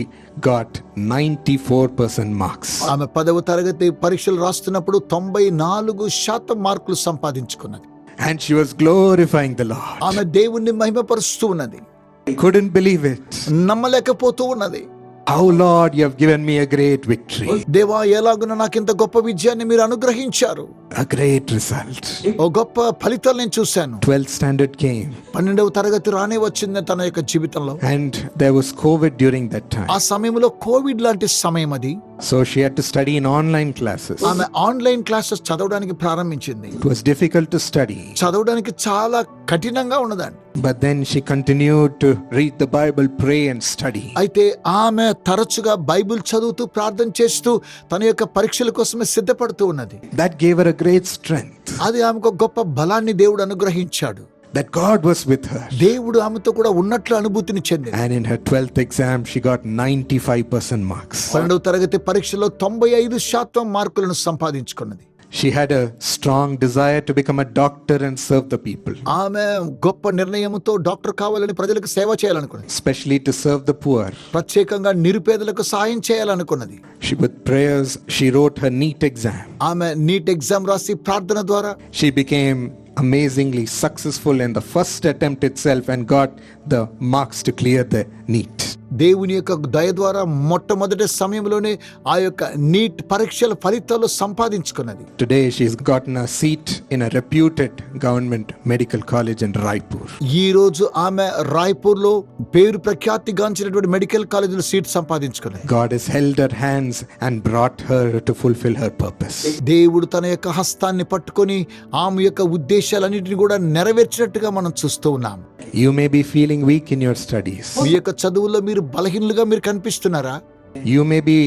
S1: got 94% marks.
S2: ఆమె 10వ తరగతి పరీక్షలు రాస్తున్నప్పుడు 94% మార్కులు సంపాదించుకున్నది.
S1: And she was glorifying the Lord.
S2: ఆమె దేవుణ్ణి మహిమపరుస్తూ ఉన్నది.
S1: Couldn't believe it.
S2: నమ్మలేకపోతూ ఉన్నది.
S1: How Lord, you have given me a great victory.
S2: దేవా, ఎలాగున నాకింత గొప్ప విజయాన్ని మీరు అనుగ్రహించారు.
S1: A great result.
S2: ఓ గొప్ప ఫలితాలు నేను చూశాను.
S1: 12th standard came.
S2: 12వ తరగతి రానే వచ్చింది తన యొక్క జీవితంలో.
S1: And there was COVID during that time.
S2: ఆ సమయంలో కోవిడ్ లాంటి సమయం అది.
S1: So she had to study in online classes.
S2: ఆమె ఆన్లైన్ క్లాసెస్ చదవడానికి ప్రారంభించింది.
S1: It was difficult to study.
S2: చదవడానికి చాలా కఠినంగా ఉన్నదండి.
S1: But then she continued to read the Bible, pray and study.
S2: అయితే ఆమె తరచుగా బైబిల్ చదువుతూ ప్రార్థన చేస్తూ తన యొక్క పరీక్షల కోసమే సిద్ధపడుతూ ఉన్నది.
S1: That gave her a great strength.
S2: అది ఆమెకు గొప్ప బలాన్ని దేవుడు అనుగ్రహించాడు.
S1: That God was with her.
S2: దేవుడు ఆమెతో కూడా ఉన్నట్లు అనుభూతిని చెందింది.
S1: And in her 12th exam she got 95% marks.
S2: 12వ తరగతి పరీక్షలో 95% మార్కులను సంపాదించుకున్నది.
S1: She had a strong desire to become a doctor and serve the people.
S2: ఆమె గొప్ప నిర్ణయంతో డాక్టర్ కావాలని ప్రజలకు సేవ చేయాలనుకున్నది.
S1: Especially to serve the poor.
S2: ప్రత్యేకంగా నిరుపేదలకు సహాయం చేయాలనుకున్నది.
S1: She with prayers she wrote her NEET exam.
S2: ఆమె నీట్ ఎగ్జామ్ రాసి ప్రార్థన ద్వారా
S1: She became amazingly successful in the first attempt itself and got the marks to clear the NEET.
S2: దేవుని యొక్క దయ ద్వారా మొట్టమొదటి సమయంలోనే ఆ యొక్క నీట్ పరీక్షల ఫలితాలు సంపాదించుకున్నది.
S1: Today she's gotten a seat in a reputed government medical college in Raipur.
S2: ఈ రోజు ఆమె రాయ్పూర్ లో పేరు ప్రఖ్యాతిగాంచినటువంటి మెడికల్ కాలేజీలో seat సంపాదించుకున్నది.
S1: God has held her hands and brought her to fulfill her purpose.
S2: దేవుడు తన యొక్క హస్తాన్ని పట్టుకొని ఆమె యొక్క ఉద్దేశాలన్నిటిని కూడా నెరవేర్చినట్టుగా మనం చూస్తూ ఉన్నాం.
S1: You may be feeling weak in your studies.
S2: మీ యొక్క చదువుల్లో మీరు బలహీనులుగా మీరు కనిపిస్తున్నారా?
S1: You may be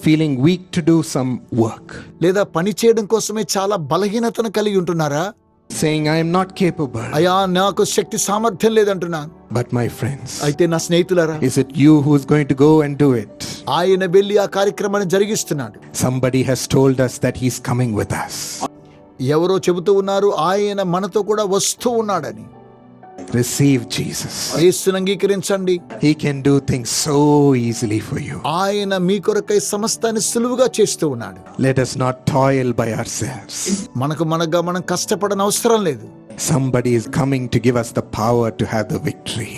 S1: feeling weak to do some work.
S2: లేదా పని చేయడం కోసమే చాలా బలహీనతను కలిగి ఉంటున్నారా?
S1: Saying I am not capable.
S2: అయ్యా నాకు శక్తి సామర్థ్యం లేదంటున్నా.
S1: But my friends,
S2: అయితే నా స్నేహితులారా,
S1: is it you who is going to go and do it?
S2: ఆయన వెళ్ళి ఆ కార్యక్రమాన్ని జరిగిస్తున్నాడు.
S1: Somebody has told us that he's coming with us.
S2: ఎవరో చెబుతూ ఉన్నారు ఆయన మనతో కూడా వస్తూ ఉన్నాడని.
S1: Receive Jesus.
S2: యేసుని అంగీకరించండి.
S1: He can do things so easily for you.
S2: ఆయన మీ కొరకై సమస్తాన్ని సులువుగా చేస్తూ ఉన్నాడు.
S1: Let us not toil by ourselves.
S2: మనగా మనం కష్టపడని అవసరం లేదు.
S1: Somebody is coming to give us the power to have the victory.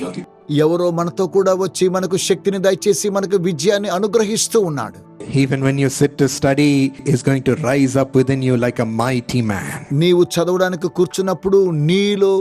S2: ఎవరో మనతో కూడా వచ్చి మనకు శక్తిని దయచేసి మనకు విజయాన్ని అనుగ్రహిస్తూ ఉన్నాడు.
S1: Even when you sit to study, is going to rise up within you like a mighty man.
S2: నీవు చదవడానికి కూర్చున్నప్పుడు నీలో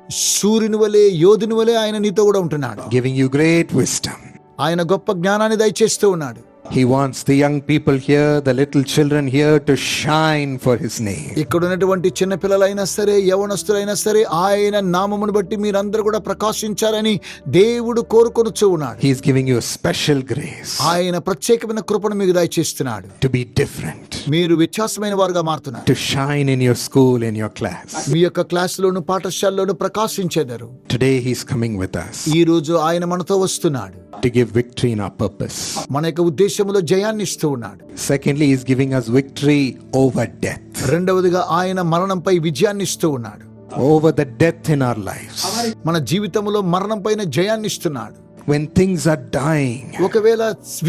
S2: సూర్యుని వలె యోధుని వలె ఆయన నీతో కూడా ఉంటున్నాడు.
S1: Giving you great wisdom.
S2: ఆయన గొప్ప జ్ఞానాన్ని దయచేస్తూ ఉన్నాడు.
S1: He wants the young people here, the little children here to shine for his name.
S2: ఇక్కడ ఉన్నటువంటి చిన్న పిల్లలైనా సరే యవనస్తులైనా సరే ఆయన నామమును బట్టి మీరందరూ కూడా ప్రకాశించాలని దేవుడు కోరుకొనుచూ ఉన్నాడు.
S1: He is giving you a special grace.
S2: ఆయన ప్రత్యేకమైన కృపను మీకు దయచేస్తున్నాడు.
S1: To be different.
S2: మీరు వ్యత్యాసమైన వారుగా మారుతున్నారు.
S1: To shine in your school, in your class.
S2: మీ యొక్క క్లాసులోను పాఠశాలలోను ప్రకాశించేదారు.
S1: Today he's coming with us.
S2: ఈ రోజు ఆయన మనతో వస్తున్నాడు.
S1: To give victory in our purpose.
S2: మన యొక్క ఉద్దేశంలో జయాన్ని ఇస్తూ ఉన్నాడు.
S1: Secondly, he's giving us victory over death.
S2: రెండవదిగా ఆయన మరణంపై విజయాన్ని ఇస్తూ ఉన్నాడు.
S1: Over the death in our lives.
S2: మన జీవితంలో మరణం పైన జయాన్ని ఇస్తున్నాడు.
S1: When things are dying.
S2: ఒకవేళ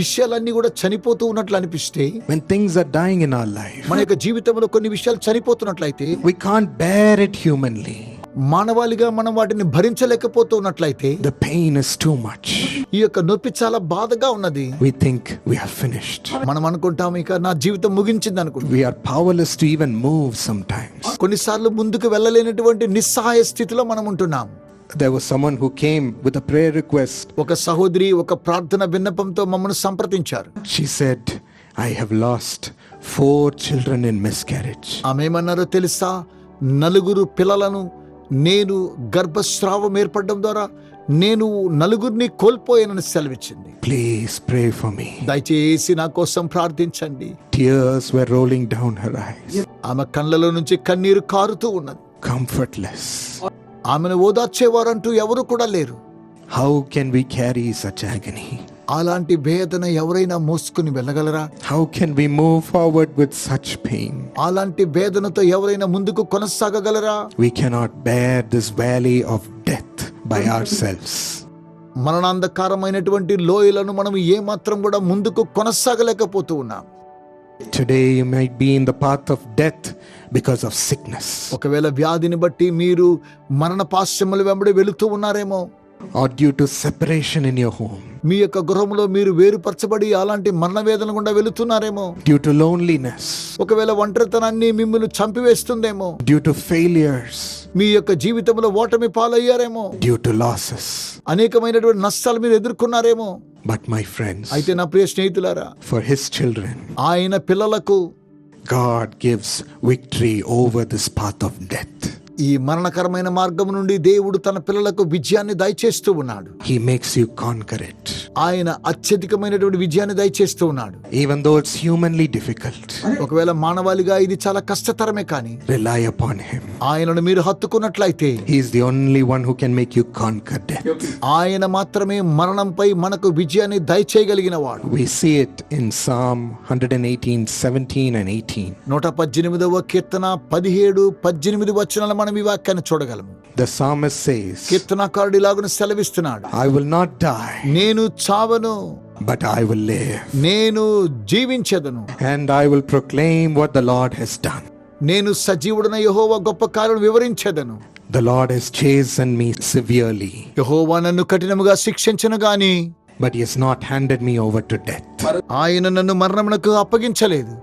S2: విషయాలన్నీ కూడా చనిపోతూ ఉన్నట్లు అనిపిస్తే,
S1: When things are dying in our life.
S2: మన యొక్క జీవితంలో కొన్ని విషయాలు చనిపోతున్నట్లయితే,
S1: We can't bear it humanly.
S2: మానవాళిగా మనం వాటిని భరించలేకపోతూ ఉన్నట్లయితే,
S1: The pain is too much.
S2: ఈ యొక్క నొప్పి చాలా బాధగా ఉన్నది.
S1: We think we are finished.
S2: మనం అనుకుంటాం ఇక నా జీవితం ముగించింది అనుకుంటాం.
S1: We are powerless to even move sometimes.
S2: కొన్నిసార్లు ముందుకు వెళ్ళలేనటువంటి నిస్సహాయ స్థితిలో మనం ఉంటున్నాం.
S1: There was someone who came with a prayer request.
S2: ఒక సహోదరి ఒక ప్రార్థన విన్నపంతో మమ్మల్ని సంప్రదించారు.
S1: She said, I have lost 4 children in miscarriage.
S2: ఆమె ఏమన్నారో తెలుసా? 4 పిల్లలను నేను గర్భస్రావం ఏర్పడడం ద్వారా నేను 4 కోల్పోయానని సెలవిచ్చింది.
S1: Please pray for me.
S2: దయచేసి నా కోసం ప్రార్థించండి.
S1: Tears were rolling down her eyes.
S2: ఆమె కళ్ళలో నుంచి కన్నీరు కారుతూ ఉన్నది.
S1: Comfortless.
S2: ఆమెను ఓదార్చేవారంటూ ఎవరు కూడా లేరు.
S1: How can we carry such agony?
S2: అలాంటి వేదన ఎవరైనా మోసుకుని వెళ్ళగలరా?
S1: How can we move forward with such pain?
S2: అలాంటి వేదనతో ఎవరైనా ముందుకు కొనసాగగలరా?
S1: We cannot bear this valley of death by ourselves.
S2: మరణాంధకారమైనటువంటి లోయలను మనం ఏమాత్రం కూడా ముందుకు కొనసాగలేకపోతూ ఉన్నాం.
S1: Today you might be in the path of death because of sickness.
S2: ఒకవేళ వ్యాధిని బట్టి మీరు మరణ పాశ్చముల వెంబడి వెళుతూ ఉన్నారేమో.
S1: Or due to separation in your home.
S2: మీ యొక్క గృహంలో మీరు వేరుపరచబడి అలాంటి మరణ వేదన గుండా వెళుతున్నారేమో.
S1: Due to loneliness.
S2: ఒకవేళ ఒంటరితనాన్ని మిమ్మల్ని చంపివేస్తుందేమో.
S1: Due to failures.
S2: మీ యొక్క జీవితంలో ఓటమి పాలయ్యారేమో.
S1: Due to losses.
S2: అనేకమైనటువంటి నష్టాలు మీరు ఎదుర్కొన్నారేమో.
S1: But my friends,
S2: అయితే నా ప్రియ స్నేహితులారా,
S1: for his children,
S2: ఆయన పిల్లలకు
S1: God gives victory over this path of death.
S2: ఈ మరణకరమైన మార్గం నుండి దేవుడు తన పిల్లలకు విజయాన్ని దయచేస్తూ ఉన్నాడు.
S1: He makes you conquer it.
S2: ఆయన అత్యధికమైనటువంటి విజయాన్ని దయచేస్తూ ఉన్నాడు.
S1: Even though it's humanly difficult.
S2: ఒకవేళ మానవాళిగా ఇది చాలా కష్టతరమే కానీ
S1: Rely upon him.
S2: ఆయనను మీరు హత్తుకున్నట్లయితే
S1: He is the only one who can make you conquer death.
S2: ఆయన మాత్రమే మరణంపై మనకు విజయాన్ని దయచేయగలిగిన వాడు.
S1: We see it in Psalm 118, 17 and 18.
S2: 118వ కీర్తన 17, 18 వచనాలు మనం ఈ వాక్యాన్ని చూడగలము.
S1: The psalmist says,
S2: కీర్తనకారుడు ఇలాగున సెలవిస్తున్నాడు,
S1: I will not die,
S2: నేను చావను,
S1: but I will live.
S2: నేను జీవించెదను,
S1: And I will proclaim what the Lord has done.
S2: నేను సజీవుడైన యెహోవా గొప్ప కార్యం వివరించెదను.
S1: The Lord has chastened me severely,
S2: యెహోవా నన్ను కఠినముగా శిక్షించను గాని
S1: but he has not handed me over to death.
S2: ఆయన నన్ను మరణమునకు అప్పగించలేదు.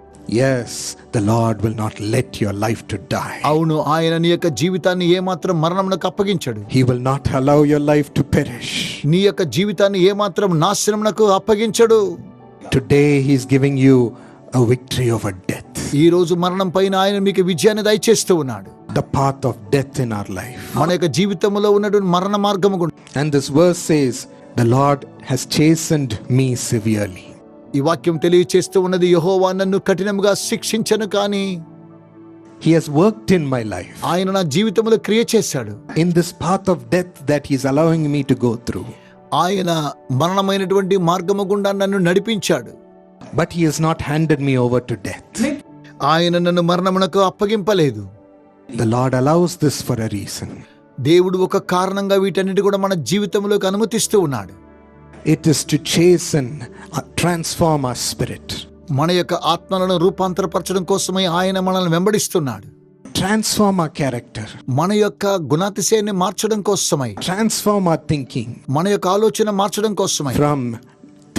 S1: Yes, the Lord will not let your life to die.
S2: అవును, ఆయన నీ యొక్క జీవితాన్ని ఏమాత్రం మరణమునకు అప్పగించడు.
S1: He will not allow your life to perish.
S2: నీ యొక్క జీవితాన్ని ఏమాత్రం నాశనమునకు అప్పగించడు.
S1: Today he is giving you a victory over death.
S2: ఈ రోజు మరణం పైన ఆయన మీకు విజయాన్ని దయచేస్తూ ఉన్నాడు.
S1: The path of death in our life.
S2: మన యొక్క జీవితంలో ఉన్నటువంటి మరణ మార్గము గుండా.
S1: And this verse says, the Lord has chastened me severely.
S2: ఈ వాక్యం తెలియచేస్తూ ఉన్నది, యెహోవా నన్ను కఠినముగా శిక్షించను కానీ
S1: He has worked in my life.
S2: ఆయన నా జీవితంలో క్రియ చేశాడు.
S1: In this path of death that he is allowing me to go through.
S2: ఆయన మరణమైనటువంటి మార్గము గుండా నన్ను నడిపించాడు.
S1: But he has not handed me over to death.
S2: ఆయన నన్ను మరణమునకు అప్పగింపలేదు.
S1: The Lord allows this for a reason.
S2: దేవుడు ఒక కారణంగా వీటన్నిటి కూడా మన జీవితంలోకి అనుమతిస్తూ ఉన్నాడు.
S1: It is to chasten, transform our spirit.
S2: మన యొక్క ఆత్మలను రూపాంతరపరచడం కోసమై ఆయన మనల్ని వెంబడిస్తున్నాడు.
S1: Transform our character.
S2: మన యొక్క గుణాతిశయాన్ని మార్చడం కోసమై,
S1: Transform our thinking
S2: మన యొక్క ఆలోచన మార్చడం కోసమై,
S1: from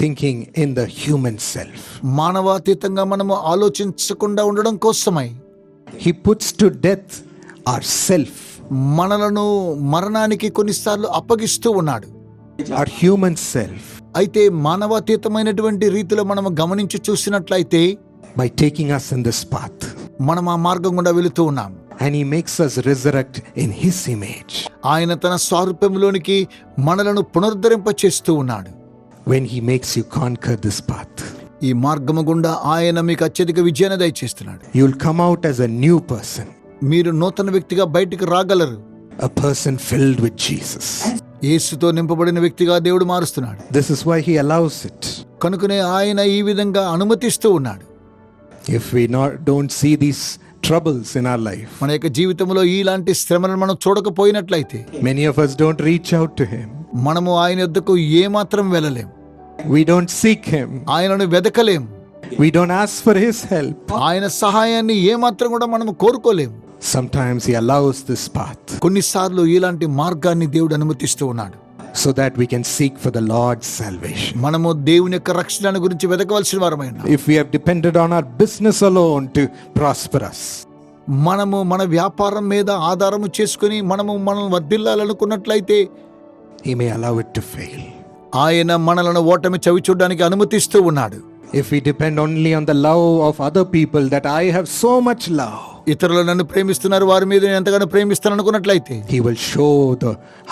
S1: thinking in the human self.
S2: మానవాతీతంగా మనము ఆలోచించకుండా ఉండడం కోసమై
S1: He puts to death our self,
S2: మనలను మరణానికి కొన్నిసార్లు అప్పగిస్తూ ఉన్నాడు.
S1: our human self,
S2: అయితే మానవాతీతమైనటువంటి రీతిలో మనము గమనించి చూసినట్లయితే
S1: by taking us in this path.
S2: మనం ఆ మార్గం గుండా వెళుతూ ఉన్నాం.
S1: And he makes us resurrect in his image.
S2: ఆయన తన స్వరూపంలోనికి మనలను పునరుద్ధరింప చేస్తూ ఉన్నాడు.
S1: When he makes you conquer this path,
S2: ఈ మార్గము గుండా ఆయన మీకు అత్యధిక విజయాన్ని దయచేస్తున్నాడు.
S1: you'll come out as a new person,
S2: మీరు నూతన వ్యక్తిగా బయటికి రాగలరు.
S1: a person filled with Jesus.
S2: యేసుతో నింపబడిన వ్యక్తిగా దేవుడు మారుస్తున్నాడు.
S1: This is why he allows it.
S2: కనుకనే ఆయన ఈ విధంగా అనుమతిస్తూ ఉన్నాడు.
S1: If we don't see these troubles in our life,
S2: మన యొక్క జీవితంలో ఇలాంటి శ్రమలను మనం చూడకపోయినట్లయితే
S1: many of us don't reach out to him.
S2: మనము ఆయన యొద్దకు ఏమాత్రం వెళ్ళలేం.
S1: We don't seek him.
S2: ఆయనను వెదకలేం.
S1: We don't ask for his help.
S2: ఆయన సహాయాన్ని ఏమాత్రం కూడా మనం కోరుకోలేం.
S1: Sometimes he allows this path
S2: కొన్నిసార్లు ఇలాంటి మార్గాన్ని దేవుడు అనుమతిస్తూ ఉన్నాడు.
S1: so that we can seek for the Lord's salvation.
S2: మనము దేవుని యొక్క రక్షణ గురించి వెతకవలసిన వారమై ఉన్నాం.
S1: If we have depended on our business alone to prosper us,
S2: మనము మన వ్యాపారం మీద ఆధారము చేసుకుని మనం వర్ధిల్లాలనుకున్నట్లయితే
S1: he may allow it to fail.
S2: ఆయన మనలను ఓటమి చవి చూడడానికి అనుమతిస్తూ ఉన్నాడు.
S1: If we depend only on the love of other people, that I have so much love,
S2: ఇతరులు నన్ను ప్రేమిస్తున్నారు, వారి మీద నేను ఎంతగానో ప్రేమిస్తాను అనుకున్నట్లయితే
S1: he will show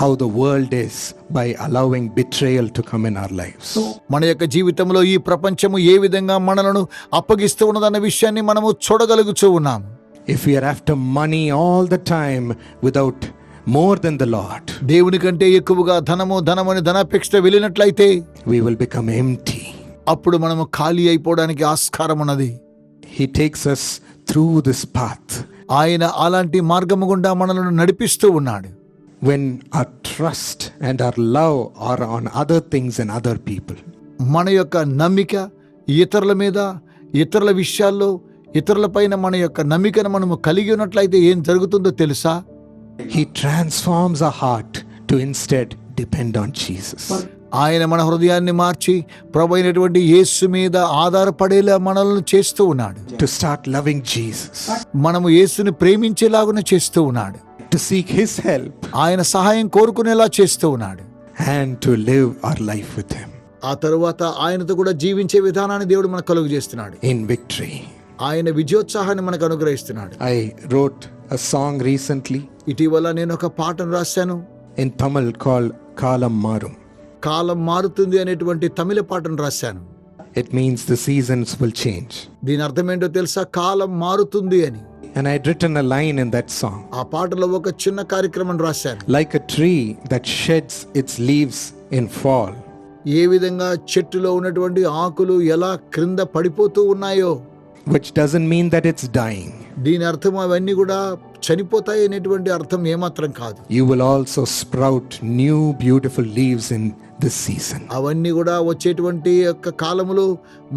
S1: how the world is by allowing betrayal to come in our lives.
S2: మన యొక్క జీవితంలో ఈ ప్రపంచము ఏ విధంగా మనలను అప్పగిస్తూ ఉన్నదన్న విషయాన్ని మనము చూడగలుగుతూ ఉన్నాం.
S1: If we are after money all the time without more than the Lord,
S2: దేవుని కంటే ఎక్కువగా ధనమని ధనాపేక్ష వెళ్ళినట్లయితే
S1: we will become empty.
S2: అప్పుడు మనము ఖాళీ అయిపోవడానికి ఆస్కారం ఉన్నది.
S1: He takes us through this path
S2: ఆయన అలాంటి మార్గము గుండా మనలను నడిపిస్తూ ఉన్నాడు.
S1: when our trust and our love are on other things and other people.
S2: మన యొక్క నమ్మిక ఇతరుల మీద, ఇతరుల విషయాల్లో, ఇతరుల పైన మన యొక్క నమ్మికను మనము కలిగి ఉన్నట్లయితే ఏం జరుగుతుందో తెలుసా?
S1: He transforms our heart to instead depend on Jesus.
S2: ఆయన మన హృదయాన్ని మార్చి ప్రభు అయినటువంటి యేసు మీద ఆధారపడేలా మనల్ని చేస్తూ ఉన్నాడు.
S1: To start loving Jesus.
S2: మనము యేసుని ప్రేమించేలాగున చేస్తూ ఉన్నాడు.
S1: To seek his help.
S2: ఆయన సహాయం కోరుకునేలా చేస్తూ ఉన్నాడు.
S1: And to live our life with him.
S2: ఆ తరువాత ఆయనతో కూడా జీవించే విధానాన్ని దేవుడు మనకు కలుగు చేస్తున్నాడు.
S1: In victory.
S2: ఆయన విజయోత్సాహాన్ని మనకు అనుగ్రహిస్తున్నాడు.
S1: I wrote a song recently
S2: ఇటీవల నేను ఒక పాటను రాశాను.
S1: in Tamil called Kalam Marum.
S2: కాలం మారుతుంది అనేటువంటి తమిళ పాటను రాశాను.
S1: It means the seasons will change.
S2: దీని అర్థం ఏంటో తెలుసా? కాలం మారుతుంది అని.
S1: And I had written a line in that song.
S2: ఆ పాటలో ఒక చిన్న కార్యక్రమం రాశాను.
S1: Like a tree that sheds its leaves in fall.
S2: ఏ విధంగా చెట్టులో ఉన్నటువంటి ఆకులు ఎలా క్రింద పడిపోతూ ఉన్నాయో,
S1: which doesn't mean that it's dying.
S2: దీని అర్థం అవన్నీ కూడా చనిపోతాయి అనేటువంటి అర్థం ఏమాత్రం కాదు.
S1: You will also sprout new beautiful leaves in this season.
S2: అవన్నీ కూడా వచ్చేటువంటి యొక్క కాలములో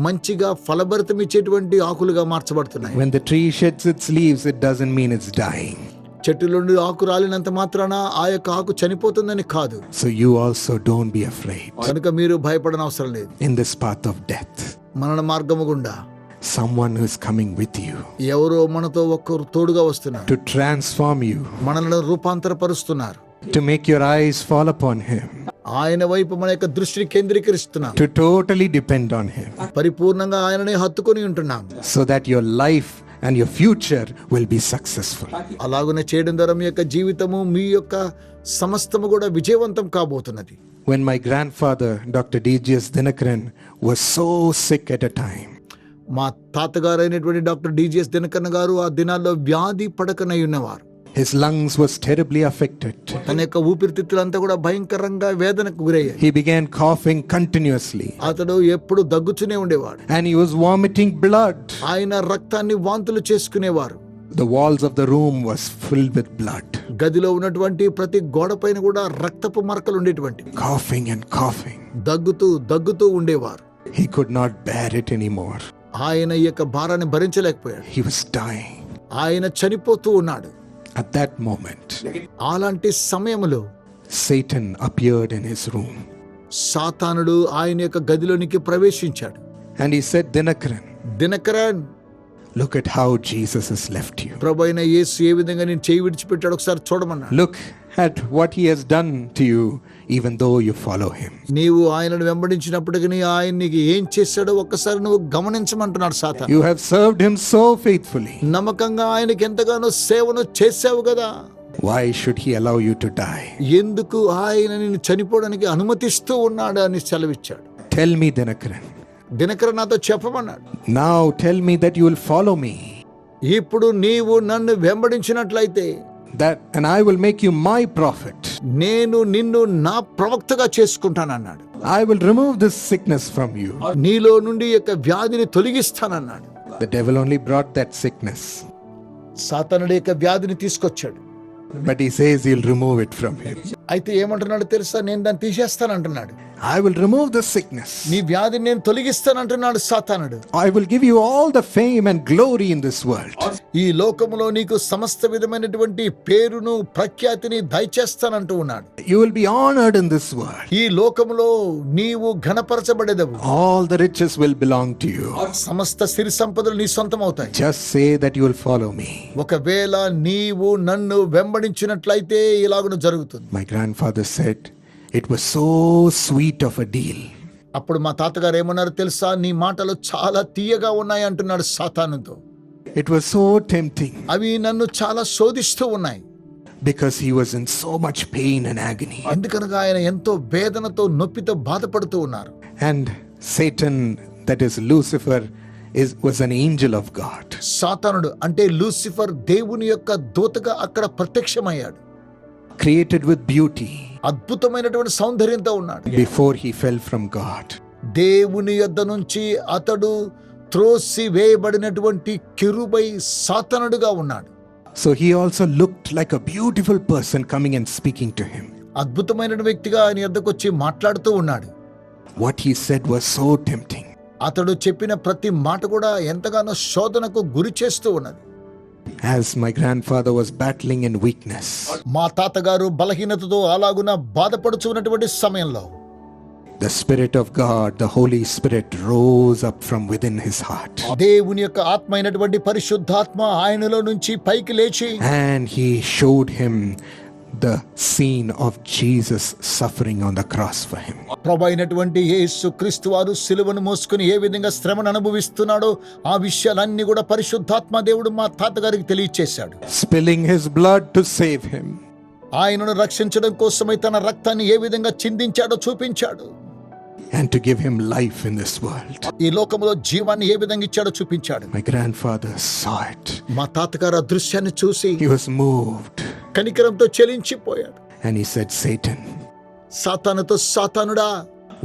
S2: మంచిగా ఫలభరితం ఇచ్చేటువంటి ఆకులుగా మార్చబడుతున్నాయి.
S1: When the tree sheds its leaves, it doesn't mean it's dying.
S2: చెట్టు నుండి ఆకు రాలినంత మాత్రాన ఆ యొక్క ఆకు చనిపోతుందని కాదు.
S1: So you also don't be afraid.
S2: కనుక మీరు భయపడనవసరం లేదు.
S1: In this path of death,
S2: మరణ మార్గము గుండా
S1: someone who is coming with you
S2: ఎవరో మనతో ఒక్కరు తోడుగా వస్తున్నారు.
S1: to transform you,
S2: మనల్ని రూపాంతరపరుస్తున్నారు.
S1: to make your eyes fall upon him,
S2: ఆయన వైపు మన యొక్క దృష్టిని కేంద్రీకరిస్తున్నాం.
S1: to totally depend on him,
S2: పరిపూర్ణంగా ఆయననే హత్తుకొని ఉంటున్నాం.
S1: so that your life and your future will be successful.
S2: అలాగునే చేయడం ద్వారా మీ యొక్క జీవితము, మీ యొక్క సమస్తము కూడా విజయవంతం కాబోతున్నది.
S1: When my grandfather, Dr. D.G.S. Dinakaran, was so sick at a time,
S2: మా తాతగారు అయినటువంటి డాక్టర్ డిజిఎస్ దినకరన్ గారు ఆ దినాల్లో వ్యాధి పడకనై ఉన్నవారు.
S1: his lungs was terribly affected.
S2: తన యొక్క ఊపిరితిత్తులంతా కూడా భయంకరంగా వేదనకు గురయ్యాయి.
S1: He began coughing continuously.
S2: అతడు ఎప్పుడు దగ్గుతూనే ఉండేవాడు.
S1: And he was vomiting blood.
S2: ఆయన రక్తాన్ని వాంతులు చేసుకునేవారు.
S1: The walls of the room was filled with blood.
S2: గదిలో ఉన్నటువంటి ప్రతి గోడ పైన కూడా రక్తపు మరకలు ఉండేటువంటి.
S1: Coughing and coughing.
S2: దగ్గుతూ ఉండేవారు.
S1: He could not bear it anymore.
S2: ఆయన ఈ యొక్క భారాన్ని భరించలేకపోయాడు.
S1: He was dying.
S2: ఆయన చనిపోతూ ఉన్నాడు.
S1: At that moment,
S2: అలాంటి సమయంలో
S1: Satan appeared in his room.
S2: సాతానుడు ఆయన యొక్క గదిలోనికి ప్రవేశించాడు.
S1: And he said,
S2: Dinakaran,
S1: look at how Jesus has left you.
S2: ప్రభువైన యేసు ఏ విధంగా నేను చేయి విడిచిపెట్టాడు ఒకసారి చూడమన్నాడు.
S1: Look at what he has done to you, even though you follow him.
S2: నీవు ఆయనను వెంబడించినప్పటికీ ఆయన నీకు ఏం చేశాడో ఒక్కసారి నువ్వు గమనించమంటున్నాడు సాతాను.
S1: You have served him so faithfully.
S2: నమ్మకంగా ఆయనకి ఎంతగానో సేవను చేశావు కదా.
S1: Why should he allow you to die?
S2: ఎందుకు ఆయన నిన్ను చనిపోవడానికి అనుమతిస్తూ ఉన్నాడు అని సెలవిచ్చాడు.
S1: Tell me,
S2: దినకరన్ నాతో చెప్పమన్నాడు.
S1: Now tell me that you will follow me.
S2: ఇప్పుడు నీవు నన్ను వెంబడించినట్లయితే
S1: And I will make you my prophet.
S2: నేను నిన్ను నా ప్రవక్తగా చేసుకుంటానన్నాడు.
S1: I will remove this sickness from you.
S2: నీలో నుండి యొక్క వ్యాధిని తొలగిస్తానన్నాడు.
S1: The devil only brought that sickness,
S2: సాతానుడి యొక్క వ్యాధిని తీసుకొచ్చాడు.
S1: but he says he'll remove it from him.
S2: అయితే ఏమంటున్నాడు తెలుసా? నేను దాన్ని తీసేస్తానంటున్నాడు.
S1: I will remove the sickness.
S2: నీ వ్యాధిని నేను తొలగిస్తానంటున్నాడు సాతానుడు.
S1: I will give you all the fame and glory in this world.
S2: ఈ లోకములో నీకు సమస్త విధమైనటువంటి పేరును ప్రఖ్యాతిని దయచేస్తానంటూ ఉన్నాడు.
S1: You will be honored in this world.
S2: ఈ లోకములో నీవు ఘనపరచబడేదవు.
S1: All the riches will belong to you.
S2: సమస్త సిరి సంపదలు నీ సొంతం అవుతాయి.
S1: Just say that you will follow me.
S2: ఒకవేళ నీవు నన్ను వెంబడించినట్లయితే ఇలాగున జరుగుతుంది.
S1: My grandfather said it was so sweet of a deal.
S2: అప్పుడు మా తాతగారు ఏమన్నారు తెలుసా? నీ మాటలు చాలా తీయగా ఉన్నాయి అంటున్నాడు సాతానుతో.
S1: It was so tempting.
S2: అవి నన్ను చాలా శోధిస్తూ ఉన్నాయి.
S1: Because he was in so much pain and agony.
S2: ఎందుకనగా ఆయన ఎంతో వేదనతో నొప్పితో బాధపడుతూ ఉన్నారు.
S1: And Satan, that is Lucifer, was an angel of God.
S2: సాతానుడు అంటే లూసిఫర్ దేవుని యొక్క దూతగా అక్కడ ప్రత్యక్షమయ్యాడు.
S1: Created with beauty.
S2: అద్భుతమైనటువంటి సౌందర్యంతో ఉన్నాడు.
S1: Before he fell from God.
S2: దేవుని యొద్ద నుంచి అతడు త్రోసి వేయబడినటువంటి కెరూబై సాతానుడుగా ఉన్నాడు.
S1: So he also looked like a beautiful person coming and speaking to him.
S2: అద్భుతమైన వ్యక్తిగా ఆయన యొద్దకు వచ్చి మాట్లాడుతూ ఉన్నాడు.
S1: What he said was so tempting.
S2: అతడు చెప్పిన ప్రతి మాట కూడా ఎంతగానో శోధనకు గురి చేస్తూ ఉన్నది.
S1: As my grandfather was battling in weakness,
S2: మా తాతగారు బలహీనతతో అలాగున బాధపడుచున్నటువంటి సమయంలో
S1: the Spirit of God, the Holy Spirit, rose up from within his heart.
S2: దేవుని యొక్క ఆత్మ అయినటువంటి పరిశుద్ధాత్మ ఆయనలో నుంచి పైకి లేచి
S1: And he showed him the scene of Jesus suffering on the cross for him.
S2: ప్రభు అయినటువంటి యేసు క్రీస్తు వారు సిలువను మోసుకుని ఏ విధంగా శ్రమను అనుభవిస్తున్నాడో ఆ విషయాలన్నీ కూడా పరిశుద్ధాత్మ దేవుడు మా తాతగారికి తెలియచేశాడు.
S1: Spilling his blood to save him.
S2: ఆయనను రక్షించడం కోసమై తన రక్తాన్ని ఏ విధంగా చిందించాడో చూపించాడు.
S1: And to give him life in this world.
S2: ఈ లోకంలో జీవాన్ని ఏ విధంగా ఇచ్చాడో చూపించాడు.
S1: My grandfather saw it.
S2: మా తాతగారు ఆ దృశ్యాన్ని చూసి
S1: He was moved.
S2: కనికరంతో చెలించిపోయాడు.
S1: And he said, Satan,
S2: సాతానుతో, సాతానుడా,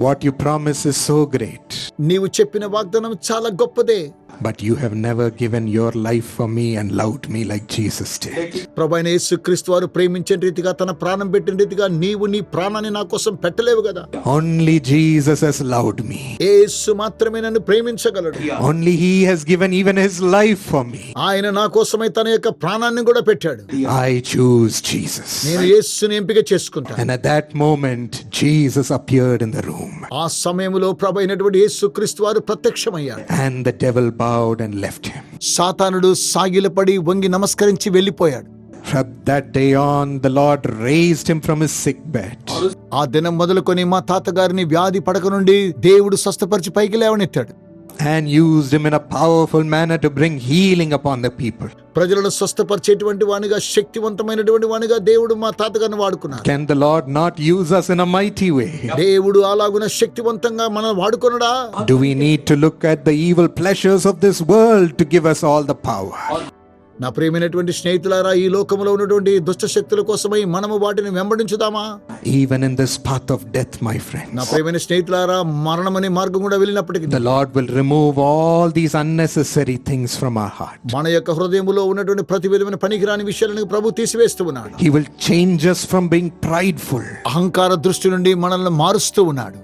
S1: what you promise is so great.
S2: నీవు చెప్పిన వాగ్దానం చాలా గొప్పదే.
S1: But you have never given your life for me and loved me like Jesus did.
S2: ప్రభువైన యేసుక్రీస్తు వారు ప్రేమించిన రీతిగా తన ప్రాణం పెట్టిన రీతిగా నీవు నీ ప్రాణాన్ని నా కోసం పెట్టలేవు కదా.
S1: Only Jesus has loved me.
S2: యేసు మాత్రమే నన్ను ప్రేమించగలడు.
S1: Only he has given even his life for me.
S2: ఆయన నా కోసమై తన యొక్క ప్రాణాన్ని కూడా పెట్టాడు.
S1: I choose Jesus.
S2: నేను యేసుని ఎంపిక చేసుకుంటాను.
S1: And at that moment Jesus appeared in the room.
S2: ఆ సమయంలో ప్రభు అయినటువంటి యేసుక్రీస్తు వారు ప్రత్యక్షమయ్యాడు.
S1: And the devil bowed and left him.
S2: సాతానుడు సాగిలపడి వంగి నమస్కరించి వెళ్ళిపోయాడు.
S1: From that day on, the Lord raised him from his sick bed.
S2: ఆ దినం మొదలుకొని మా తాతగారిని వ్యాధి పడక నుండి దేవుడు స్వస్థపరిచి పైకి లేవనెత్తాడు.
S1: And used him in a powerful manner to bring healing upon the people.
S2: ప్రజలను స్వస్థపరిచేటువంటి వానిగా శక్తివంతమైనటువంటి వానిగా దేవుడు మా తాతగారిని వాడుకున్నాడు.
S1: Can the Lord not use us in a mighty way?
S2: దేవుడు అలాగున శక్తివంతంగా మనం వాడుకొనడా?
S1: Do we need to look at the evil pleasures of this world to give us all the power?
S2: నా ప్రియమైనటువంటి స్నేహితులారా, ఈ లోకంలో ఉన్నటువంటి దుష్ట శక్తుల కోసమై మనము వాటిని వెంబడించుదామా?
S1: Even in this path of death, my friends,
S2: నా ప్రియమైన స్నేహితులారా, మరణమనే మార్గం కూడా వెళ్ళినప్పటికీ
S1: the Lord will remove all these unnecessary things from our heart.
S2: మన యొక్క హృదయంలో ఉన్నటువంటి ప్రతి విధమైన పనికిరాని విషయాలను ప్రభు తీసివేస్తూ ఉన్నాడు.
S1: He will change us from being prideful,
S2: అహంకార దృష్టి నుండి మనల్ని మారుస్తూ ఉన్నాడు.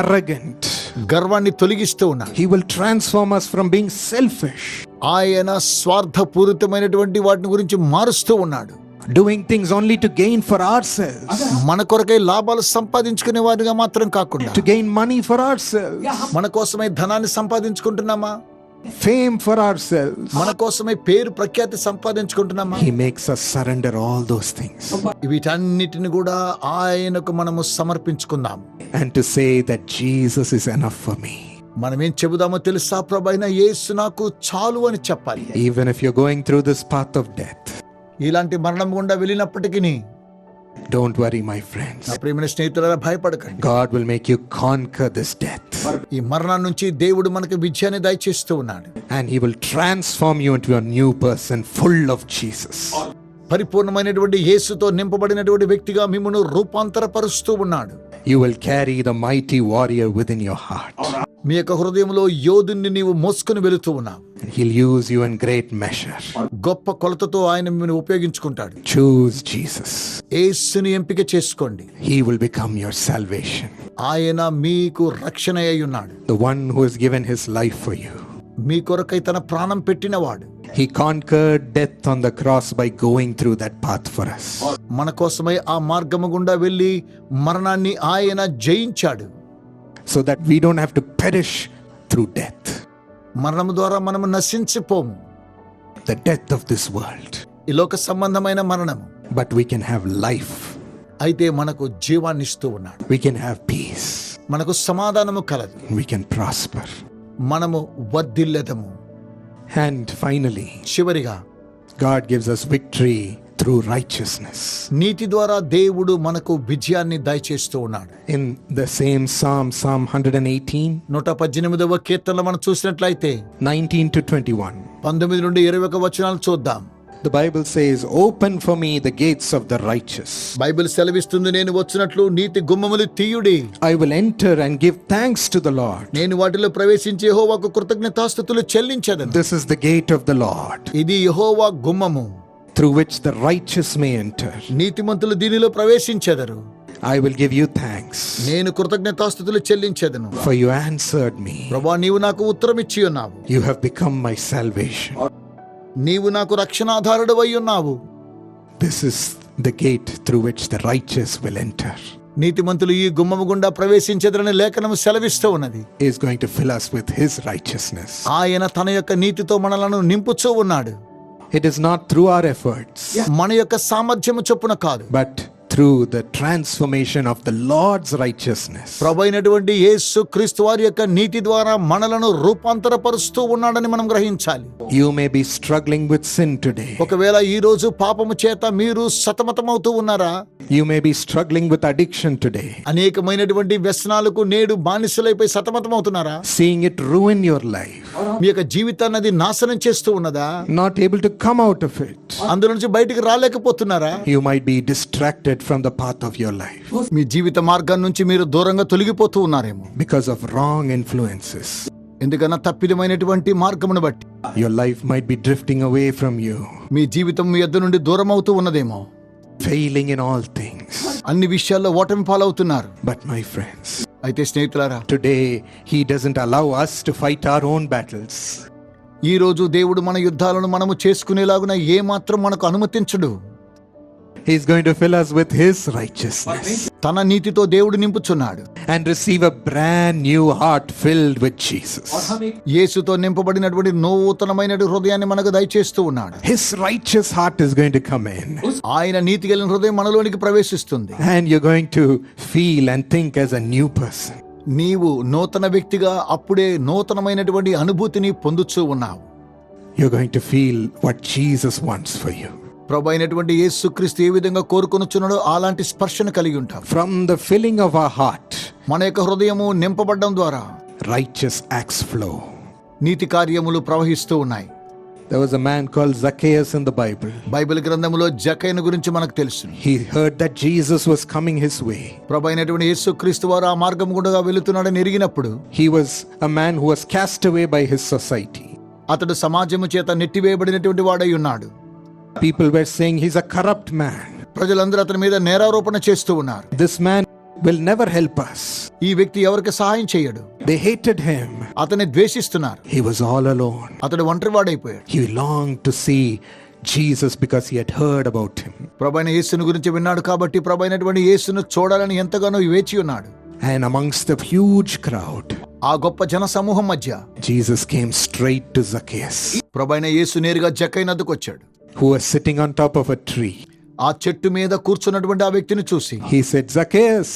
S1: arrogant.
S2: గర్వాన్ని తొలగిస్తూ ఉన్నాడు.
S1: He will transform us from being selfish,
S2: ఆయన స్వార్థపూరితమైనటువంటి వాటిని గురించి మారుస్తూ ఉన్నాడు.
S1: doing things only to gain for ourselves,
S2: మన కొరకై లాభాలు సంపాదించుకునే వారిగా మాత్రం కాకుండా
S1: to gain money for ourselves,
S2: మన కోసమై ధనాన్ని సంపాదించుకుంటున్నామా?
S1: fame for ourselves.
S2: మన కోసమై పేరు ప్రఖ్యాతి సంపాదించుకుంటున్నామా?
S1: He makes us surrender all those things
S2: వీటన్నిటిని కూడా ఆయనకు మనము సమర్పించుకుందాం.
S1: and to say that Jesus is enough for me.
S2: మనం ఏం చెబుదామో తెలుసా? ప్రభువైన యేసు నాకు చాలు అని చెప్పాలి.
S1: Even if you're going through this path of death,
S2: ఇలాంటి మరణం గుండా వెళ్ళినప్పటికీ
S1: don't worry, my friends.
S2: నా ప్రియమైన స్నేహితులారా, భయపడకండి.
S1: God will make you conquer this death,
S2: ఈ మరణం నుంచి దేవుడు మనకు విజయాన్ని దయచేస్తూ ఉన్నాడు.
S1: and he will transform you into a new person full of Jesus.
S2: పరిపూర్ణమైనటువంటి యేసుతో నింపబడినటువంటి వ్యక్తిగా మిమ్మును రూపాంతరపరుస్తూ ఉన్నాడు.
S1: You will carry the mighty warrior within your heart.
S2: మీ యొక్క హృదయంలో యోధుని నీవు మోసుకుని వెళుతూ ఉన్నావు.
S1: He'll use you in great measure.
S2: గొప్ప కొలతతో ఆయన మిమ్మల్ని ఉపయోగించుకుంటాడు.
S1: Choose Jesus.
S2: యేసుని ఎంపిక చేసుకోండి.
S1: He will become your salvation.
S2: ఆయన మీకు రక్షణ అయి ఉన్నాడు.
S1: The one who has given his life for you.
S2: మీ కొరకై తన ప్రాణం పెట్టినవాడు.
S1: He conquered death on the cross by going through that path for us.
S2: మన కోసమై ఆ మార్గము గుండా వెళ్ళి మరణాన్ని ఆయన జయించాడు.
S1: So that we don't have to perish through death.
S2: మరణము ద్వారా మనము నశించిపోము.
S1: The death of this world.
S2: ఈ లోక సంబంధమైన మరణము.
S1: But we can have life.
S2: అయితే మనకు జీవాన్ని ఇస్తూ ఉన్నాడు.
S1: We can have peace.
S2: మనకు సమాధానము కలదు.
S1: We can prosper.
S2: మనము వర్ధిల్లెదము.
S1: And finally,
S2: చివరిగా
S1: God gives us victory through righteousness.
S2: నీతి ద్వారా దేవుడు మనకు విజయాన్ని దయచేస్తూ ఉన్నాడు.
S1: In the same Psalm 118,
S2: 118వ కీర్తనలో మనం చూసినట్లయితే
S1: 19 to 21,
S2: 19 నుండి 21 వచనాలు చూద్దాం.
S1: the Bible says, "Open for me the gates of the righteous.
S2: Bible సెలవిస్తుంది, నేను వచ్చినట్లు నీతి గుమ్మములు తీయుడి.
S1: I will enter and give thanks to the Lord.
S2: నేను వాటిలో ప్రవేశించి యెహోవాకు కృతజ్ఞతాస్తుతులు చెల్లించెదను.
S1: This is the gate of the Lord,
S2: ఇది యెహోవా గుమ్మము,
S1: through which the righteous may enter.
S2: నీతిమంతులు దీనిలో ప్రవేశించెదరు.
S1: I will give you thanks,
S2: నేను కృతజ్ఞతాస్తుతులు చెల్లించెదను.
S1: for you answered me.
S2: ప్రభువా, నీవు నాకు ఉత్తరం ఇచ్చి ఉన్నావు.
S1: You have become my salvation."
S2: నీవు నాకు రక్షణాధారుడవై ఉన్నావు.
S1: This is the gate through which the righteous will enter.
S2: నీతిమంతులు ఈ గుమ్మము గుండా ప్రవేశించెదరని లేఖనము సెలవిస్తూ ఉన్నది.
S1: He is going to fill us with his righteousness.
S2: ఆయన తన యొక్క నీతితో మనలను నింపుచూ ఉన్నాడు.
S1: It is not through our efforts,
S2: మన యొక్క సామర్థ్యము చొప్పున కాదు,
S1: but through the transformation of the Lord's righteousness.
S2: ప్రభువైనటువంటి యేసు క్రీస్తు వారి యొక్క నీతి ద్వారా మనలను రూపాంతరపరుస్తూ ఉన్నాడని మనం గ్రహించాలి.
S1: You may be struggling with sin today.
S2: ఒకవేళ ఈ రోజు పాపము చేత మీరు సతమతమవుతూ ఉన్నారా?
S1: You may be struggling with addiction today,
S2: అనేకమైనటువంటి వ్యసనాలకు నేడు బానిసలైపోయి సతమతమవుతున్నారా?
S1: seeing it ruin your life,
S2: మీ యొక్క జీవితాన్ని అది నాశనం చేస్తూ ఉన్నదా?
S1: not able to come out of it.
S2: అందులో నుంచి బయటికి రాలేకపోతున్నారా?
S1: You might be distracted from the path of your life
S2: మీ జీవిత మార్గం నుంచి మీరు దూరంగా తొలగిపోతూ ఉన్నారేమో.
S1: because of wrong influences.
S2: ఎందుకన్నా తప్పిదమైనటువంటి మార్గమును బట్టి
S1: Your life might be drifting away from you,
S2: మీ జీవితం మీ యొద్ద నుండి దూరం అవుతూ ఉన్నదేమో.
S1: failing in all things.
S2: అన్ని విషయాల్లో ఓటమి పాలవుతున్నారు.
S1: But my friends,
S2: అయితే స్నేహితులారా,
S1: today He doesn't allow us to fight our own battles.
S2: ఈ రోజు దేవుడు మన యుద్ధాలను మనము చేసుకునేలాగున ఏ మాత్రం మనకు అనుమతించడు.
S1: He's going to fill us with His righteousness
S2: తన నీతితో దేవుడు నింపుచున్నాడు.
S1: and receive a brand new heart filled with Jesus.
S2: యేసుతో నింపబడినటువంటి నూతనమైన హృదయాన్ని మనకు దయచేస్తూ ఉన్నాడు.
S1: His righteous heart is going to come in,
S2: ఆయన నీతి కలిగిన హృదయం మనలోనికి ప్రవేశిస్తుంది.
S1: and you're going to feel and think as a new person.
S2: నీవు నూతన వ్యక్తిగా అప్పుడే నూతనమైనటువంటి అనుభూతిని పొందుచూ ఉన్నావు.
S1: You're going to feel what Jesus wants for you.
S2: ప్రభు అయినటువంటి యేసుక్రీస్తు ఏ విధంగా కోరుకొనుచున్నాడో అలాంటి స్పర్శను కలిగి ఉంటాం.
S1: From the filling of our heart,
S2: మన యొక్క హృదయము నింపబడడం ద్వారా
S1: righteous acts flow.
S2: నీతి కార్యములు ప్రవహిస్తూ ఉన్నాయి.
S1: There was a man called Zacchaeus in the Bible.
S2: Bible గ్రంథములో జక్కయ్యను గురించి మనకు తెలుసు.
S1: He heard that Jesus was coming his way.
S2: ప్రభు అయినటువంటి యేసుక్రీస్తు వారు ఆ మార్గం గుండా వెళుతున్నాడని ఎరిగినప్పుడు
S1: He was a man who was cast away by his society.
S2: అతడు సమాజము చేత నెట్టివేయబడినటువంటి వాడై ఉన్నాడు.
S1: People were saying he's a corrupt man.
S2: ప్రజలందరూ అతని మీద నేరారోపణ చేస్తూ ఉన్నారు.
S1: This man will never help us.
S2: ఈ వ్యక్తి ఎవరికి సహాయం చేయడు.
S1: They hated him.
S2: అతన్ని ద్వేషిస్తున్నారు.
S1: He was all alone.
S2: అతడు ఒంటరివాడైపోయాడు.
S1: He longed to see Jesus because he had heard about him.
S2: ప్రభువైన యేసును గురించి విన్నాడు కాబట్టి ప్రభువైనటువంటి యేసును చూడాలని ఎంతగానో వేచి ఉన్నాడు.
S1: And amongst the huge crowd,
S2: ఆ గొప్ప జన సమూహం మధ్య
S1: Jesus came straight to Zacchaeus,
S2: ప్రభువైన యేసు నేరుగా జక్కయ్య నద్దకు వచ్చాడు.
S1: who was sitting on top of a tree.
S2: ఆ చెట్టు మీద కూర్చున్నటువంటి ఆ వ్యక్తిని చూసి
S1: He said, Zacchaeus,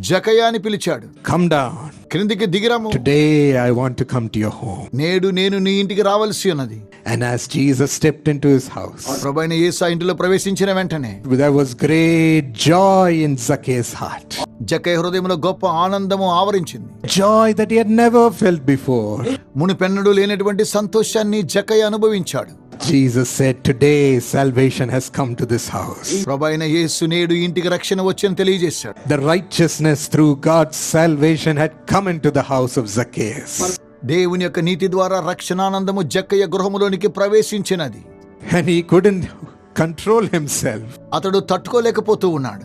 S2: జక్కయ్య అని పిలిచాడు.
S1: come down.
S2: క్రిందికి దిగిరాము.
S1: Today I want to come to your home.
S2: నేడు నేను నీ ఇంటికి రావాల్సి ఉన్నది.
S1: And as Jesus stepped into his house,
S2: ప్రభువైన యేసు ఆ ఇంటిలో ప్రవేశించిన వెంటనే
S1: there was great joy in Zacchaeus' heart.
S2: జక్కయ్య హృదయంలో గొప్ప ఆనందము ఆవరించింది.
S1: Joy that he had never felt before.
S2: మునుపెన్నడూ లేనటువంటి సంతోషాన్ని జక్కయ్య అనుభవించాడు.
S1: Jesus said, today salvation has come to this house.
S2: ప్రభువైన యేసు నేడు ఇంటికి రక్షణ వచ్చని తెలియజేశాడు.
S1: The righteousness through God's salvation had come into the house of Zacchaeus.
S2: దేవుని యొక్క నీతి ద్వారా రక్షణానందము జక్కయ్య గృహములోనికి ప్రవేశించినది.
S1: And he couldn't control himself.
S2: అతడు తట్టుకోలేకపోతూ ఉన్నాడు.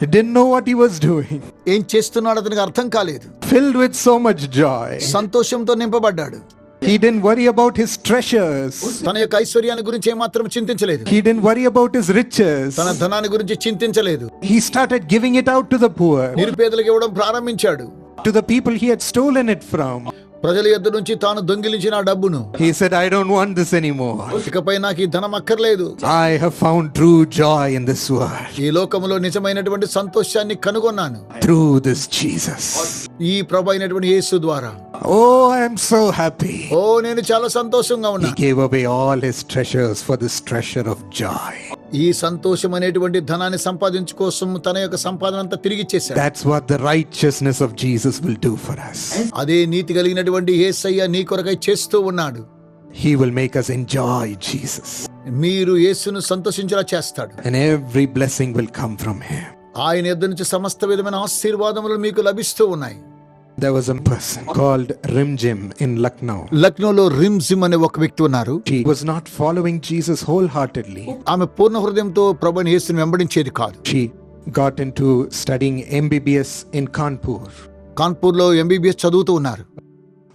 S1: He didn't know what he was doing.
S2: ఏం చేస్తున్నాడు అతనికి అర్థం కాలేదు.
S1: Filled with so much joy.
S2: సంతోషంతో నింపబడ్డాడు.
S1: He didn't worry about his treasures.
S2: తన యొక్క ఐశ్వర్యాన్ని గురించి ఏమాత్రం చింతించలేదు.
S1: He didn't worry about his riches.
S2: తన ధనాన్ని గురించి చింతించలేదు.
S1: He started giving it out to the poor,
S2: నిరుపేదలకు ఇవ్వడం ప్రారంభించాడు.
S1: to the people he had stolen it from.
S2: ప్రజల యొద్ద నుంచి తాను దొంగిలించిన ఆ డబ్బును
S1: He said, I don't want this anymore.
S2: ఇకపై నాకు ఈ ధనం అక్కర్లేదు.
S1: I have found true joy in this world
S2: ఈ లోకములో నిజమైనటువంటి సంతోషాన్ని కనుగొన్నాను
S1: through this Jesus.
S2: ఈ ప్రభు అయినటువంటి యేసు ద్వారా.
S1: Oh, I am so happy.
S2: ఓ నేను చాలా సంతోషంగా
S1: He
S2: ఉన్నా.
S1: gave away all his treasures for this treasure of joy.
S2: ఈ సంతోషం అనేటువంటి ధనాన్ని సంపాదించుకోసం తన యొక్క సంపాదన అంతా తిరిగి ఇచ్చేశాడు.
S1: That's what the righteousness of Jesus will do for us.
S2: అదే నీతి కలిగినటువంటి యేసయ్య నీ కొరకై చేస్తూ ఉన్నాడు.
S1: He will make us enjoy Jesus.
S2: మీరు యేసును సంతోషించేలా చేస్తాడు.
S1: And every blessing will come from him.
S2: ఆయన యొద్ద నుంచి సమస్త విధమైన ఆశీర్వాదములు మీకు లభిస్తూ ఉన్నాయి.
S1: There was a person called Rimjim in Lucknow.
S2: లక్నోలో రిమ్జిమ్ అనే ఒక వ్యక్తి ఉన్నారు.
S1: She was not following Jesus wholeheartedly.
S2: ఆమె పూర్ణ హృదయంతో ప్రభువైన యేసుని వెంబడించేది కాదు.
S1: She got into studying MBBS in Kanpur.
S2: కాన్పూర్లో ఎంబీబీఎస్ చదువుతూ ఉన్నారు.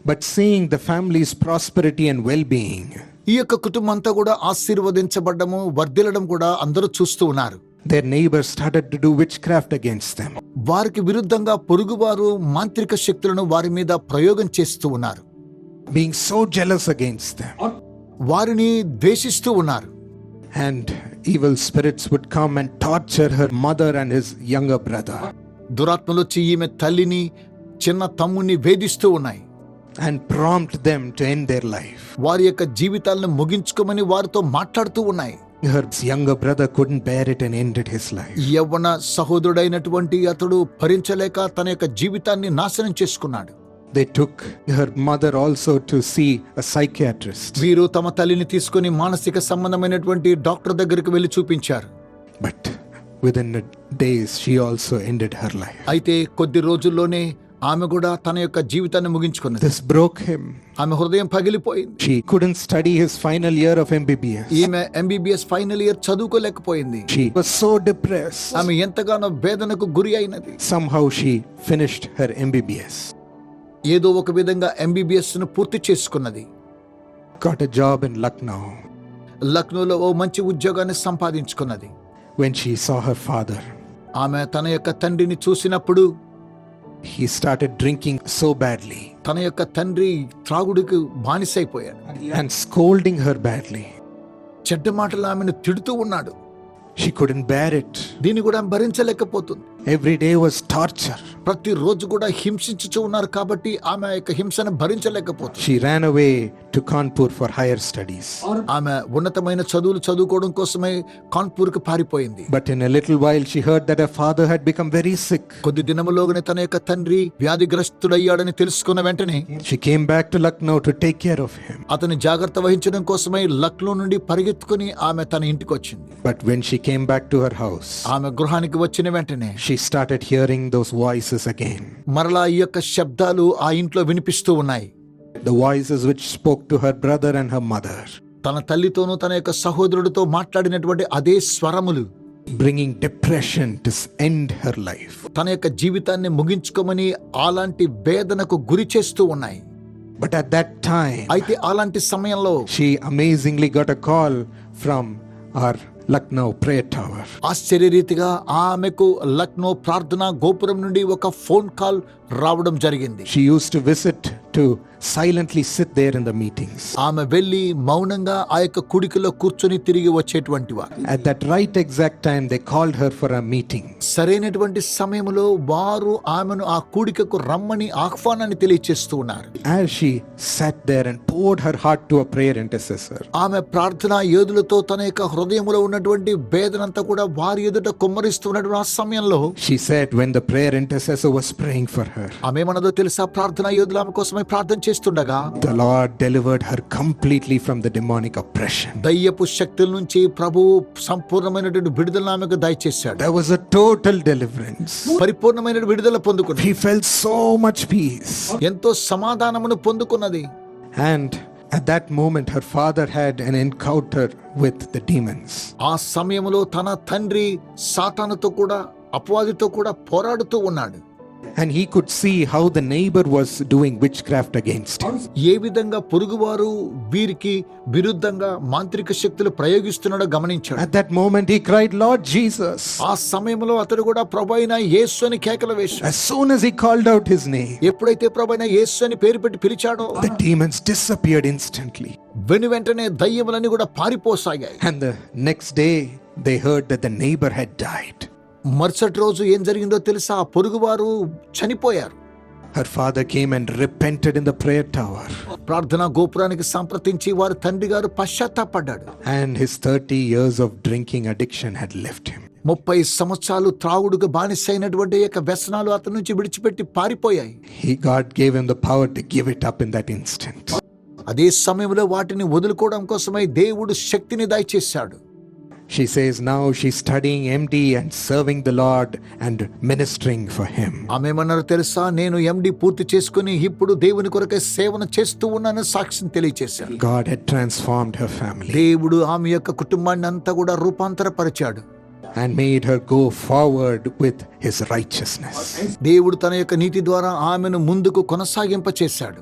S1: But seeing the family's prosperity and well-being,
S2: ఈ యొక్క కుటుంబం అంతా కూడా ఆశీర్వదించబడ్డము వర్ధిల్లడం కూడా అందరూ చూస్తూ ఉన్నారు.
S1: their neighbors started to do witchcraft against them.
S2: వారికి విరుద్ధంగా పొరుగువారు మాంత్రిక శక్తులను వారి మీద ప్రయోగం చేస్తూ ఉన్నారు.
S1: Being so jealous against them.
S2: వారిని ద్వేషిస్తూ ఉన్నారు.
S1: And evil spirits would come and torture her mother and his younger brother.
S2: దురాత్మలు వచ్చి ఈమె తల్లిని చిన్న తమ్ముని వేధిస్తూ ఉన్నాయి.
S1: And prompt them to end their life.
S2: వారి యొక్క జీవితాలను ముగించుకోమని వారితో మాట్లాడుతూ ఉన్నాయి.
S1: Her younger brother couldn't bear it and ended his life.
S2: యవ్వన సహోదరుడైనటువంటి అతడు భరించలేక తన యొక్క జీవితాన్ని నాశనం చేసుకున్నాడు.
S1: They took her mother also to see a psychiatrist.
S2: వీరు తమ తల్లిని తీసుకొని మానసిక సంబంధమైనటువంటి డాక్టర్ దగ్గరికి వెళ్లి చూపించారు.
S1: But within days she also ended her life.
S2: అయితే కొద్ది రోజుల్లోనే ఆమె కూడా తన యొక్క జీవితాన్ని ముగించుకున్నది.
S1: This broke him.
S2: ఆమె హృదయం పగిలిపోయింది.
S1: She couldn't study his final year of MBBS.
S2: ఈమె ఎంబీబీఎస్ ఫైనల్ ఇయర్ చదువుకోలేకపోయింది.
S1: She was so depressed.
S2: ఆమె ఎంతగానో వేదనకు గురి అయినది.
S1: Somehow she finished her MBBS.
S2: ఏదో ఒక విధంగా ఎంబీబీఎస్ ను పూర్తి చేసుకున్నది.
S1: Got a job in Lucknow.
S2: లక్నోలో ఓ మంచి ఉద్యోగాన్ని సంపాదించుకున్నది.
S1: When she saw her father,
S2: ఆమె తన యొక్క తండ్రిని చూసినప్పుడు
S1: he started drinking so badly
S2: తన యొక్క తండ్రి త్రాగుడికి బానిసైపోయాడు.
S1: and scolding her badly.
S2: చెడ్డ మాటలు ఆమెను తిడుతూ ఉన్నాడు.
S1: She couldn't bear it.
S2: దీన్ని కూడా భరించలేకపోతుంది.
S1: Every day was torture.
S2: ప్రతి రోజు కూడా హింసించుచూ ఉన్నారు కాబట్టి ఆమె యొక్క హింసను భరించలేకపోతుంది.
S1: She ran away to Kanpur for higher studies.
S2: ఆమె ఉన్నతమైన చదువులు చదువుకోవడం కోసమే కాన్పూర్ కు పారిపోయింది.
S1: But in a little while she heard that her father had become very sick.
S2: కొద్ది దినములోగానే తన యొక్క తండ్రి వ్యాధిగ్రస్తుడయ్యాడని తెలుసుకున్న వెంటనే
S1: She came back to Lucknow to take care of him.
S2: అతని జాగ్రత్త వహించడం కోసమై లక్నో నుండి పరిగెత్తుకుని ఆమె తన ఇంటికి వచ్చింది.
S1: But when she came back to her house,
S2: ఆమె గృహానికి వచ్చిన వెంటనే
S1: she started hearing those voices again.
S2: మరలా ఈ యొక్క శబ్దాలు ఆ ఇంట్లో వినిపిస్తూ ఉన్నాయి.
S1: The voices which spoke to her brother and her mother,
S2: తన తల్లితోనూ తన యొక్క సహోదరుడితో మాట్లాడినటువంటి అదే స్వరములు,
S1: bringing depression to end her life.
S2: తన యొక్క జీవితాన్ని ముగించుకోమని అలాంటి వేదనకు గురి చేస్తూ ఉన్నాయి.
S1: But at that time,
S2: అయితే అలాంటి సమయంలో
S1: she amazingly got a call from our Lucknow prayer tower.
S2: ఆశ్చర్యరీతిగా ఆమెకు లక్నో ప్రార్థనా గోపురం నుండి ఒక ఫోన్ కాల్ రావడం జరిగింది.
S1: She used to visit to silently sit there in the meetings.
S2: ఆమె వెళ్ళి మౌనంగా ఆ యొక్క కుడికలో కూర్చొని తిరిగి వచ్చేటువంటి వారు.
S1: At that right exact time they called her for a meeting.
S2: సరైనటువంటి సమయంలో వారు ఆమెను ఆ కూడికకు రమ్మని ఆహ్వానాన్ని తెలియజేస్తూ ఉన్నారు.
S1: As she sat there and poured her heart to a prayer intercessor,
S2: ఆమె ప్రార్థనా యోధులతో తన యొక్క హృదయంలో ఉన్నటువంటి వేదనంతా కూడా వారి ఎదుట కుమ్మరిస్తున్నటువంటి ఆ సమయంలో
S1: she said when the prayer intercessor was praying for her,
S2: ఆమె మనదో తెలుసా, ప్రార్థనా యోధులు ఆమె కోసమై ప్రార్థన చేస్తుండగా
S1: the Lord delivered her completely from the demonic oppression.
S2: దయ్యపు శక్తుల నుంచి ప్రభువు సంపూర్ణమైనటువంటి విడుదల ఆమెకు దయచేశాడు.
S1: There was a total deliverance.
S2: పరిపూర్ణమైన విడుదల పొందుకుంది.
S1: He felt so much peace.
S2: ఎంతో సమాధానమును పొందుకున్నది.
S1: And at that moment her father had an encounter with the demons.
S2: ఆ సమయంలో తన తండ్రి సాతానుతో కూడా అపవాదితో కూడా పోరాడుతూ ఉన్నాడు.
S1: And he could see how the neighbor was doing witchcraft against him.
S2: ఏ విధంగా పొరుగువారు వీరికి విరుద్ధంగా మాంత్రిక శక్తులు ప్రయోగిస్తున్నాడో గమనించాడు.
S1: At that moment he cried, Lord Jesus.
S2: ఆ సమయంలో అతడు కూడా ప్రభువైన యేసు అని కేకలు వేశాడు.
S1: As soon as he called out his name,
S2: ఎప్పుడైతే ప్రభువైన యేసు అని పేరు పెట్టి పిలిచాడో
S1: the demons disappeared instantly.
S2: వెను వెంటనే దయ్యములన్నీ కూడా పారిపోసాగాయి.
S1: And the next day they heard that the neighbor had died.
S2: మరుసటి రోజు ఏం జరిగిందో తెలుసా, ఆ పొరుగువారు చనిపోయారు.
S1: Her father came and repented in the prayer tower.
S2: ప్రార్థనా గోపురానికి సంప్రదించి వారి తండ్రి గారు పశ్చాత్తాపడ్డాడు.
S1: And his 30 years of drinking addiction had left him.
S2: 30 సంవత్సరాలు త్రాగుడుకు బానిసైనటువంటి యొక్క వ్యసనాలు అతని నుంచి విడిచిపెట్టి పారిపోయాయి.
S1: God gave him the power to give it up in that instant.
S2: అదే సమయంలో వాటిని వదులుకోవడం కోసమై దేవుడు శక్తిని దయచేశాడు.
S1: She says now she's studying MD and serving the Lord and ministering for him.
S2: ఆమెమన్నారు తెలుసా, నేను ఎండి పూర్తి చేసుకుని ఇప్పుడు దేవుని కొరకే సేవన చేస్తూ ఉన్నాను సాక్ష్యం తెలియజేశారు.
S1: God had transformed her family
S2: దేవుడు ఆమె యొక్క కుటుంబాన్ని అంతా కూడా రూపాంతరపరిచాడు.
S1: and made her go forward with his righteousness,
S2: దేవుడు తన యొక్క నీతి ద్వారా ఆమెను ముందుకు కొనసాగింపచేశాడు.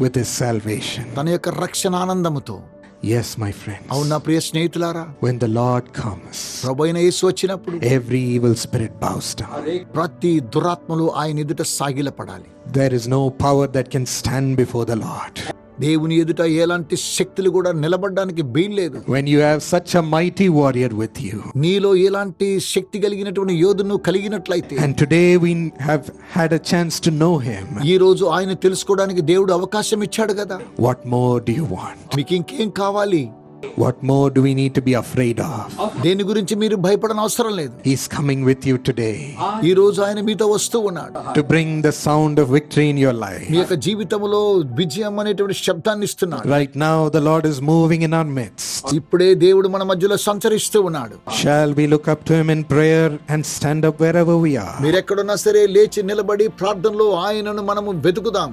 S1: with his salvation.
S2: తన యొక్క రక్షణ ఆనందముతో.
S1: Yes, my friends.
S2: అవునా ప్రియ స్నేహితులారా,
S1: When the Lord comes,
S2: ప్రభువైన యేసు వచ్చినప్పుడు
S1: every evil spirit bows down.
S2: ప్రతి దురాత్మలు ఆయన ఎదుట సాగిలపడాలి.
S1: There is no power that can stand before the Lord.
S2: దేవుని ఎదుట ఎలాంటి శక్తులు కూడా నిలబడడానికి వీల్లేదు.
S1: When you have such a mighty warrior with you,
S2: నీలో ఎలాంటి శక్తి కలిగినటువంటి యోధును కలిగినట్లయితే,
S1: and today we have had a chance to know him,
S2: ఈ రోజు ఆయన తెలుసుకోవడానికి దేవుడు అవకాశం ఇచ్చాడు కదా.
S1: what more do you want?
S2: మీకు ఇంకేం కావాలి?
S1: What more do we need to be afraid of?
S2: దేని గురించి మీరు భయపడన అవసరం లేదు.
S1: He's coming with you today
S2: ఈ రోజు ఆయన మీతో వస్తూ ఉన్నాడు.
S1: to bring the sound of victory in your life.
S2: మీ యొక్క జీవితంలో విజయం అనేటువంటి శబ్దాన్ని ఇస్తున్నాడు.
S1: Right now the Lord is moving in our midst.
S2: ఇప్పుడే దేవుడు మన మధ్యలో సంచరిస్తూ ఉన్నాడు.
S1: Shall we look up to him in prayer and stand up wherever we are?
S2: మీరు ఎక్కడున్నా సరే లేచి నిలబడి ప్రార్థనలో ఆయనను మనము వెతుకుదాం.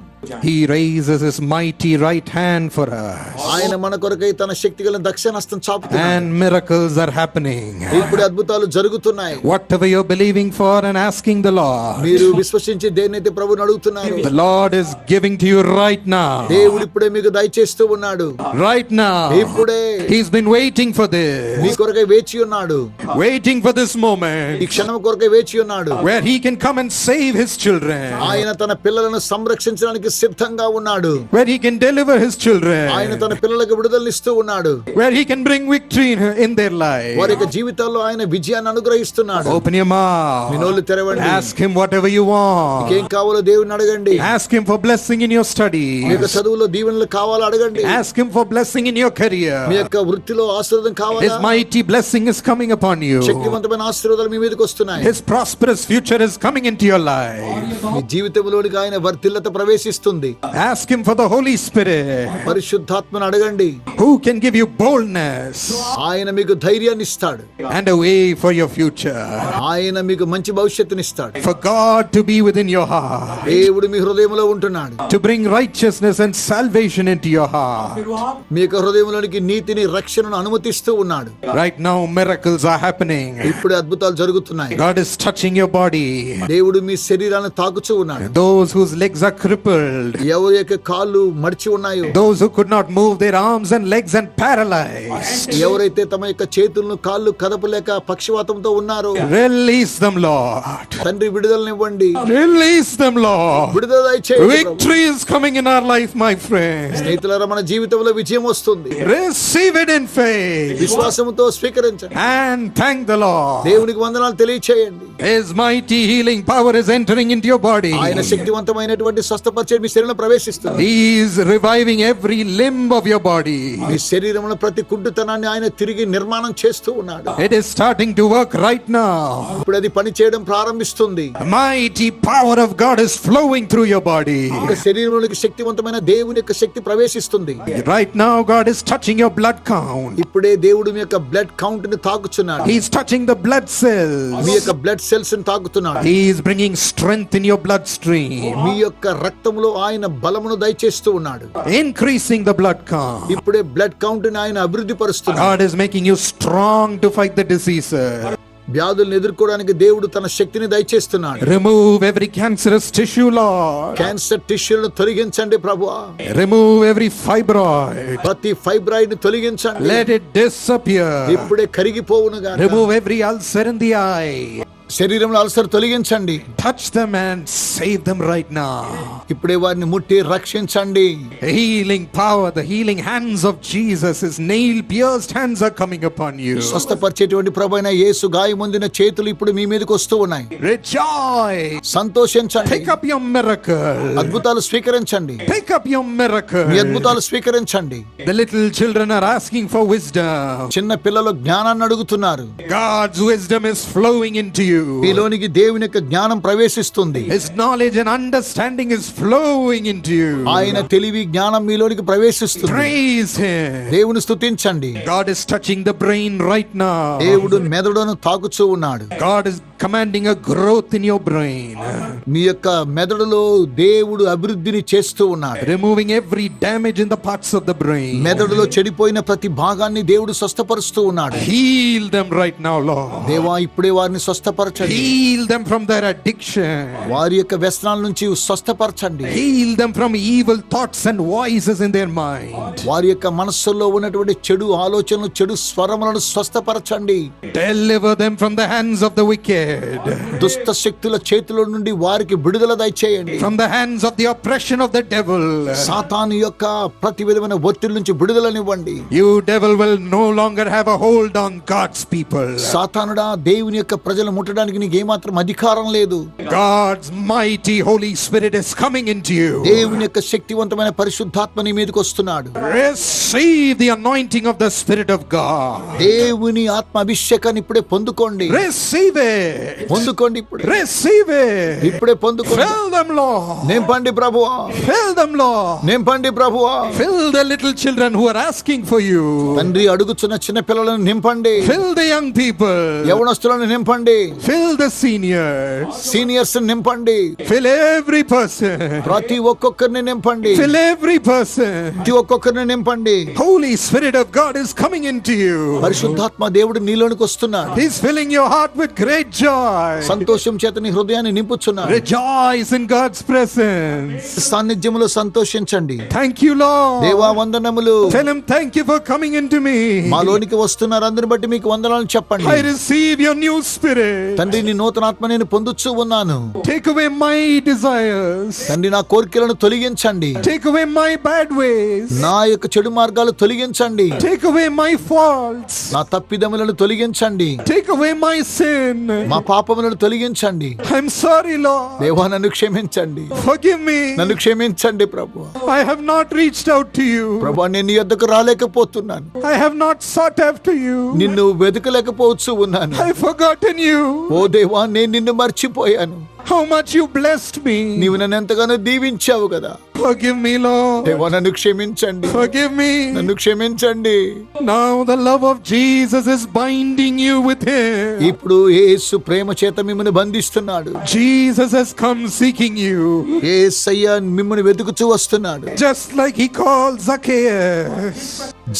S1: He raises his mighty right hand for us.
S2: ఆయన మన కొరకై తన శక్తిగల దక్షిణహస్తం చాపుతున్నాడు.
S1: And miracles are happening.
S2: ఇప్పుడు అద్భుతాలు జరుగుతున్నాయి.
S1: Whatever you're believing for and asking the Lord,
S2: మీరు విశ్వసించి దేన్నైతే ప్రభువుని అడుగుతున్నారు,
S1: the Lord is giving to you right now.
S2: దేవుడు ఇప్పుడే మీకు దయచేస్తూ ఉన్నాడు.
S1: Right now.
S2: ఇప్పుడే
S1: He's been waiting for this.
S2: మీ కొరకై వేచి ఉన్నాడు.
S1: Waiting for this
S2: ఈ
S1: moment
S2: క్షణం కొరకై వేచి ఉన్నాడు.
S1: where he can come and save his children.
S2: ఆయన తన పిల్లలను సంరక్షించడానికి సిద్ధంగా ఉన్నాడు.
S1: Where he can deliver his children.
S2: ఆయన తన పిల్లలకు విడుదలనిస్తూ ఉన్నాడు.
S1: Where he can bring victory in their life.
S2: వారి యొక్క జీవితాల్లో ఆయన విజయాన్ని అనుగ్రహిస్తున్నాడు.
S1: Open your mouth.
S2: మీ నోళ్ళు తెరవండి.
S1: Ask him whatever you want.
S2: ఏం కావాలో దేవుని అడగండి.
S1: Ask him for blessing in your studies.
S2: మీ యొక్క చదువులో దీవెనలు కావాలో అడగండి.
S1: Ask him for blessing in your career.
S2: మీ యొక్క వృత్తిలో ఆశీర్వాదం కావాలా?
S1: His mighty blessing is coming upon you.
S2: శక్తివంతమైన ఆశీర్వాదాలు మీ మీదకి వస్తున్నాయి.
S1: His prosperous future is coming into your life.
S2: మీ జీవితంలోనికి ఆయన వర్ధిల్లత ప్రవేశిస్తుంది.
S1: Ask him for the Holy Spirit.
S2: పరిశుద్ధాత్మను అడగండి.
S1: Who can give you boldness
S2: ఆయన మీకు ధైర్యాన్ని ఇస్తాడు.
S1: and a way for your future.
S2: ఆయన మీకు మంచి భవిష్యత్తుని ఇస్తాడు.
S1: For God to be within your heart.
S2: దేవుడు మీ హృదయంలో ఉంటున్నాడు.
S1: To bring righteousness and salvation into your heart.
S2: మీ యొక్క హృదయంలోనికి నీతిని రక్షణను అనుమతిస్తూ ఉన్నాడు.
S1: Right now miracles are happening.
S2: ఇప్పుడు అద్భుతాలు జరుగుతున్నాయి.
S1: God is touching your body.
S2: దేవుడు మీ శరీరాన్ని తాకుచూ ఉన్నాడు.
S1: Those whose legs are crippled.
S2: ఎవరి యొక్క కాళ్ళు మడిచి ఉన్నాయో,
S1: Those who could not move their arms and legs and paralyzed.
S2: ఎవరైతే తమ యొక్క చేతులను కాళ్ళు కదపలేక పక్షవాతంతో ఉన్నారో,
S1: Release them, Lord.
S2: తండ్రి విడుదలనివ్వండి.
S1: Release them, Lord.
S2: విడుదల దయచేయండి ప్రభు.
S1: Victory is coming in our life, my friend.
S2: స్నేహితులారా, మన జీవితంలో విజయం వస్తుంది.
S1: Receive it in faith
S2: విశ్వాసంతో స్వీకరించండి.
S1: and thank the Lord.
S2: దేవునికి వందనాలు తెలియచేయండి.
S1: His mighty healing power is entering into your body.
S2: ఆయన శక్తివంతమైనటువంటి స్వస్థపరిచే మీ శరీరంలో ప్రవేశిస్తుంది.
S1: He is reviving every limb of your body.
S2: మీ శరీరంలో ప్రతి కుంటుతనాన్ని ఆయన తిరిగి నిర్మాణం చేస్తూ ఉన్నాడు.
S1: It is starting to work right now.
S2: ఇప్పుడు అది పని చేయడం ప్రారంభిస్తుంది.
S1: The mighty power of God is flowing through your body.
S2: ఒక శరీరంలోకి శక్తివంతమైన దేవుని యొక్క శక్తి ప్రవేశిస్తుంది.
S1: Right now God is touching your blood count.
S2: ఇప్పుడే దేవుడు మీ యొక్క బ్లడ్ కౌంట్ ని తాకుచున్నాడు.
S1: He is touching the blood cells.
S2: మీ యొక్క బ్లడ్ సెల్స్ ని తాకుతున్నాడు.
S1: He is bringing strength in your bloodstream.
S2: మీ యొక్క రక్తంలో ఆయన బలమును దయచేస్తూ ఉన్నాడు.
S1: Increasing the blood count.
S2: ఇప్పుడే బ్లడ్ కౌంట్ ని ఆయన అభివృద్ధి పరుస్తున్నాడు.
S1: God is making you strong to fight the diseases.
S2: వ్యాధులను ఎదుర్కోవడానికి దేవుడు తన శక్తిని దయచేస్తున్నాడు.
S1: Remove every cancerous tissue, Lord.
S2: Cancer టిష్యూలను తొలగించండి ప్రభువా.
S1: Remove every fibroid.
S2: ప్రతి ఫైబ్రాయిడ్ ని తొలగించండి.
S1: Let it disappear.
S2: ఇప్పుడే కరిగిపోవును గాక.
S1: Remove every ulcer in the eye.
S2: శరీరంలో అల్సర్ తొలగించండి.
S1: Touch them and save them right now.
S2: ఇప్పుడే వారిని ముట్టి రక్షించండి.
S1: The healing power, the healing hands of Jesus, his nail pierced hands are coming upon you.
S2: స్వస్థపరిచేటువంటి ప్రభువైన యేసు గాయమొందిన చేతులు ఇప్పుడు మీ మీదకి వస్తూ ఉన్నాయి.
S1: Rejoice.
S2: సంతోషించండి.
S1: Pick up your miracle.
S2: అద్భుతాలు స్వీకరించండి.
S1: Pick up your miracle.
S2: మీ అద్భుతాలు స్వీకరించండి.
S1: The little children are asking for wisdom.
S2: చిన్న పిల్లలు జ్ఞానాన్ని అడుగుతున్నారు.
S1: God's wisdom is flowing into you.
S2: మీలోనికి దేవుని యొక్క జ్ఞానం ప్రవేశిస్తుంది.
S1: His knowledge and understanding is flowing into you.
S2: ఆయన తెలివి జ్ఞానం మీలోనికి ప్రవేశిస్తుంది.
S1: Praise him.
S2: దేవుని స్తుతించండి.
S1: God is touching the brain right now.
S2: దేవుడు మెదడును తాకుచూ ఉన్నాడు.
S1: God is commanding a growth in your brain.
S2: మీ యొక్క మెదడులో దేవుడు అభివృద్ధిని చేస్తూ ఉన్నాడు.
S1: Removing every damage in the parts of the brain.
S2: మెదడులో చెడిపోయిన ప్రతి భాగాన్ని దేవుడు స్వస్థపరుస్తూ ఉన్నాడు.
S1: Heal them right now, Lord.
S2: దేవా ఇప్పుడే వారిని స్వస్థపరచండి.
S1: Heal them from their addiction.
S2: వారి యొక్క వ్యసనాల నుంచి స్వస్థపరచండి.
S1: Heal them from evil thoughts and voices in their mind.
S2: వారి యొక్క మనస్సులో ఉన్నటువంటి చెడు ఆలోచనలు, చెడు స్వరములను స్వస్థపరచండి.
S1: Deliver them from the hands of the wicked. bread.
S2: దుష్ట శక్తుల చేతిలో నుండి వారికి విడుదల దయచేయండి.
S1: From the hands of the oppression of the devil.
S2: సాతాను యొక్క ప్రతి విధమైన ఒత్తిడి నుంచి విడుదలనివ్వండి.
S1: You devil will no longer have a hold on God's people.
S2: సాతానుడా, దేవుని యొక్క ప్రజలు ముట్టడానికి నీకు ఏమాత్రం అధికారం లేదు.
S1: God's mighty Holy Spirit is coming into you.
S2: దేవుని యొక్క శక్తివంతమైన పరిశుద్ధాత్మ నీ మీదకి వస్తున్నాడు.
S1: Receive the anointing of the Spirit of God.
S2: దేవుని ఆత్మ అభిషేకాన్ని ఇప్పుడే పొందుకోండి.
S1: Receive it.
S2: పొందుకోండి ఇప్పుడే.
S1: Receive it.
S2: ఇప్పుడే పొందుకోండి.
S1: Fill them, Lord.
S2: నింపండి ప్రభువా.
S1: Fill them, Lord.
S2: నింపండి ప్రభువా.
S1: Fill the little children who are asking for you.
S2: తండ్రి, అడుగుచున్న చిన్న పిల్లలను నింపండి.
S1: Fill the young people.
S2: యవనస్తులను నింపండి.
S1: Fill the seniors.
S2: సీనియర్స్ నింపండి.
S1: Fill every person.
S2: ప్రతి ఒక్కొక్కరిని నింపండి.
S1: Fill every person.
S2: ప్రతి ఒక్కొక్కరిని నింపండి.
S1: Holy Spirit of God is coming into you.
S2: పరిశుద్ధాత్మ దేవుడు నీలోనికి వస్తున్నాడు.
S1: He's filling your heart with great joy.
S2: సంతోషం చేత నీ హృదయాన్ని నింపుచున్నాడు.
S1: Rejoice in God's presence.
S2: సాన్నిధ్యములో సంతోషించండి.
S1: Thank you, Lord.
S2: దేవా వందనములు.
S1: Tell him thank you for coming into me.
S2: మాలోనికి వస్తున్నారు అందరిని బట్టి మీకు వందనాలు చెప్పండి.
S1: I receive your new spirit.
S2: తండ్రి, నీ నూతన ఆత్మ నేను పొందుచూ ఉన్నాను.
S1: Take away my desires.
S2: తండ్రి, నా కోరికలను తొలగించండి.
S1: Take away my bad ways.
S2: నా యొక్క చెడు మార్గాలు తొలగించండి.
S1: Take away my faults.
S2: నా తప్పిదములను తొలగించండి.
S1: Take away my sin.
S2: మా పాపములను తొలగించండి.
S1: I'm sorry, Lord.
S2: దేవా, నన్ను క్షమించండి.
S1: Forgive me.
S2: నన్ను క్షమించండి ప్రభు.
S1: I have not reached out to you.
S2: ప్రభు, నేను నీ యొద్దకు రాలేకపోతున్నాను.
S1: I have not sought after you.
S2: నిన్ను వెతకలేకపోవచ్చు ఉన్నాను.
S1: I've forgotten you.
S2: ఓ దేవా, నేను నిన్ను మర్చిపోయాను.
S1: How much you blessed me.
S2: నీవు నన్ను ఎంతగానో దీవించావు కదా.
S1: Forgive me, Lord.
S2: దేవా, నన్ను క్షమించండి.
S1: Forgive me.
S2: నన్ను క్షమించండి.
S1: Now the love of Jesus is binding you with him.
S2: ఇప్పుడు యేసు ప్రేమ చేత మిమ్మల్ని బంధిస్తున్నాడు.
S1: Jesus has come seeking you.
S2: యేసయ్య మిమ్మల్ని వెతుకుచూ వస్తున్నాడు.
S1: Just like he called Zacchaeus.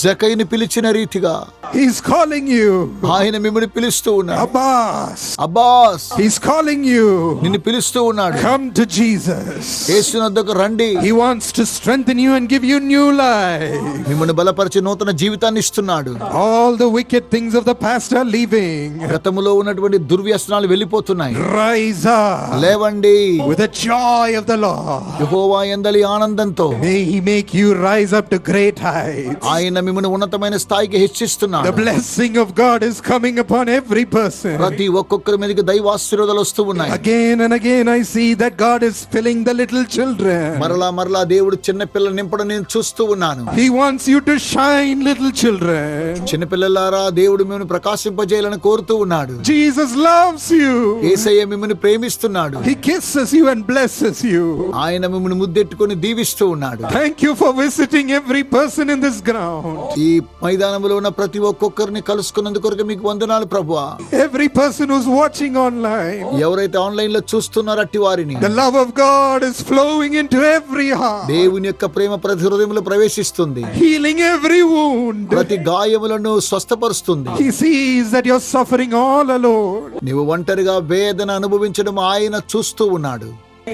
S2: జక్కయ్యని పిలిచిన రీతిగా
S1: He's calling you.
S2: ఆయన మిమ్మల్ని పిలుస్తూ ఉన్నాడు.
S1: Abbas.
S2: Abbas,
S1: He's calling you.
S2: నిన్ను పిలుస్తూ ఉన్నాడు.
S1: Come to Jesus.
S2: యేసు వద్దకు రండి.
S1: He wants to strengthen you and give you new life.
S2: మిమ్మల్ని బలపరిచి నూతన జీవితాన్ని ఇస్తున్నాడు.
S1: All the wicked things of the past are leaving.
S2: గతములో ఉన్నటువంటి దుర్వ్యసనాలు వెళ్ళిపోతున్నాయి.
S1: Rise up.
S2: లేవండి.
S1: With the joy of the Lord.
S2: యెహోవా యందలి ఆనందంతో
S1: May he make you rise up to great heights.
S2: ఆయన మిమ్మల్ని ఉన్నతమైన స్థాయికి హెచ్చిస్తున్నాడు.
S1: The blessing of God is coming upon every person.
S2: ప్రతి ఒక్కొక్కరి మీదకి దైవ ఆశీర్వాదాలు వస్తూ ఉన్నాయి.
S1: Again and again I see that God is filling the little children.
S2: మరలా మరలా దేవుడు చిన్న పిల్లల్ని నింపడం నేను చూస్తూ ఉన్నాను.
S1: He wants you to shine, little children.
S2: చిన్న పిల్లలారా, దేవుడు మిమ్మల్ని ప్రకాశింపజేయాలని కోరుతూ ఉన్నాడు.
S1: Jesus loves you.
S2: యేసయ్య మిమ్మల్ని ప్రేమిస్తున్నాడు.
S1: He kisses you and blesses you.
S2: ఆయన మిమ్మల్ని ముద్దెట్టుకొని దీవిస్తూ ఉన్నాడు.
S1: Thank you for visiting every person in this ground.
S2: ఈ మైదానంలో ఉన్న ప్రతి ఒక్కొక్కరిని కలుసుకున్నందుకు మీకు వందనాలు ప్రభువా.
S1: Every person who's watching online.
S2: ఎవరైతే ఆన్లైన్ లో చూస్తున్నారో అట్టి వారిని
S1: The love of God is flowing into every heart.
S2: దేవుని యొక్క ప్రేమ ప్రతి హృదయంలో ప్రవేశిస్తుంది.
S1: Healing every wound.
S2: ప్రతి గాయములను స్వస్థపరుస్తుంది.
S1: He sees that you're suffering all alone.
S2: నీవు ఒంటరిగా వేదన అనుభవించడం ఆయన చూస్తూ ఉన్నాడు.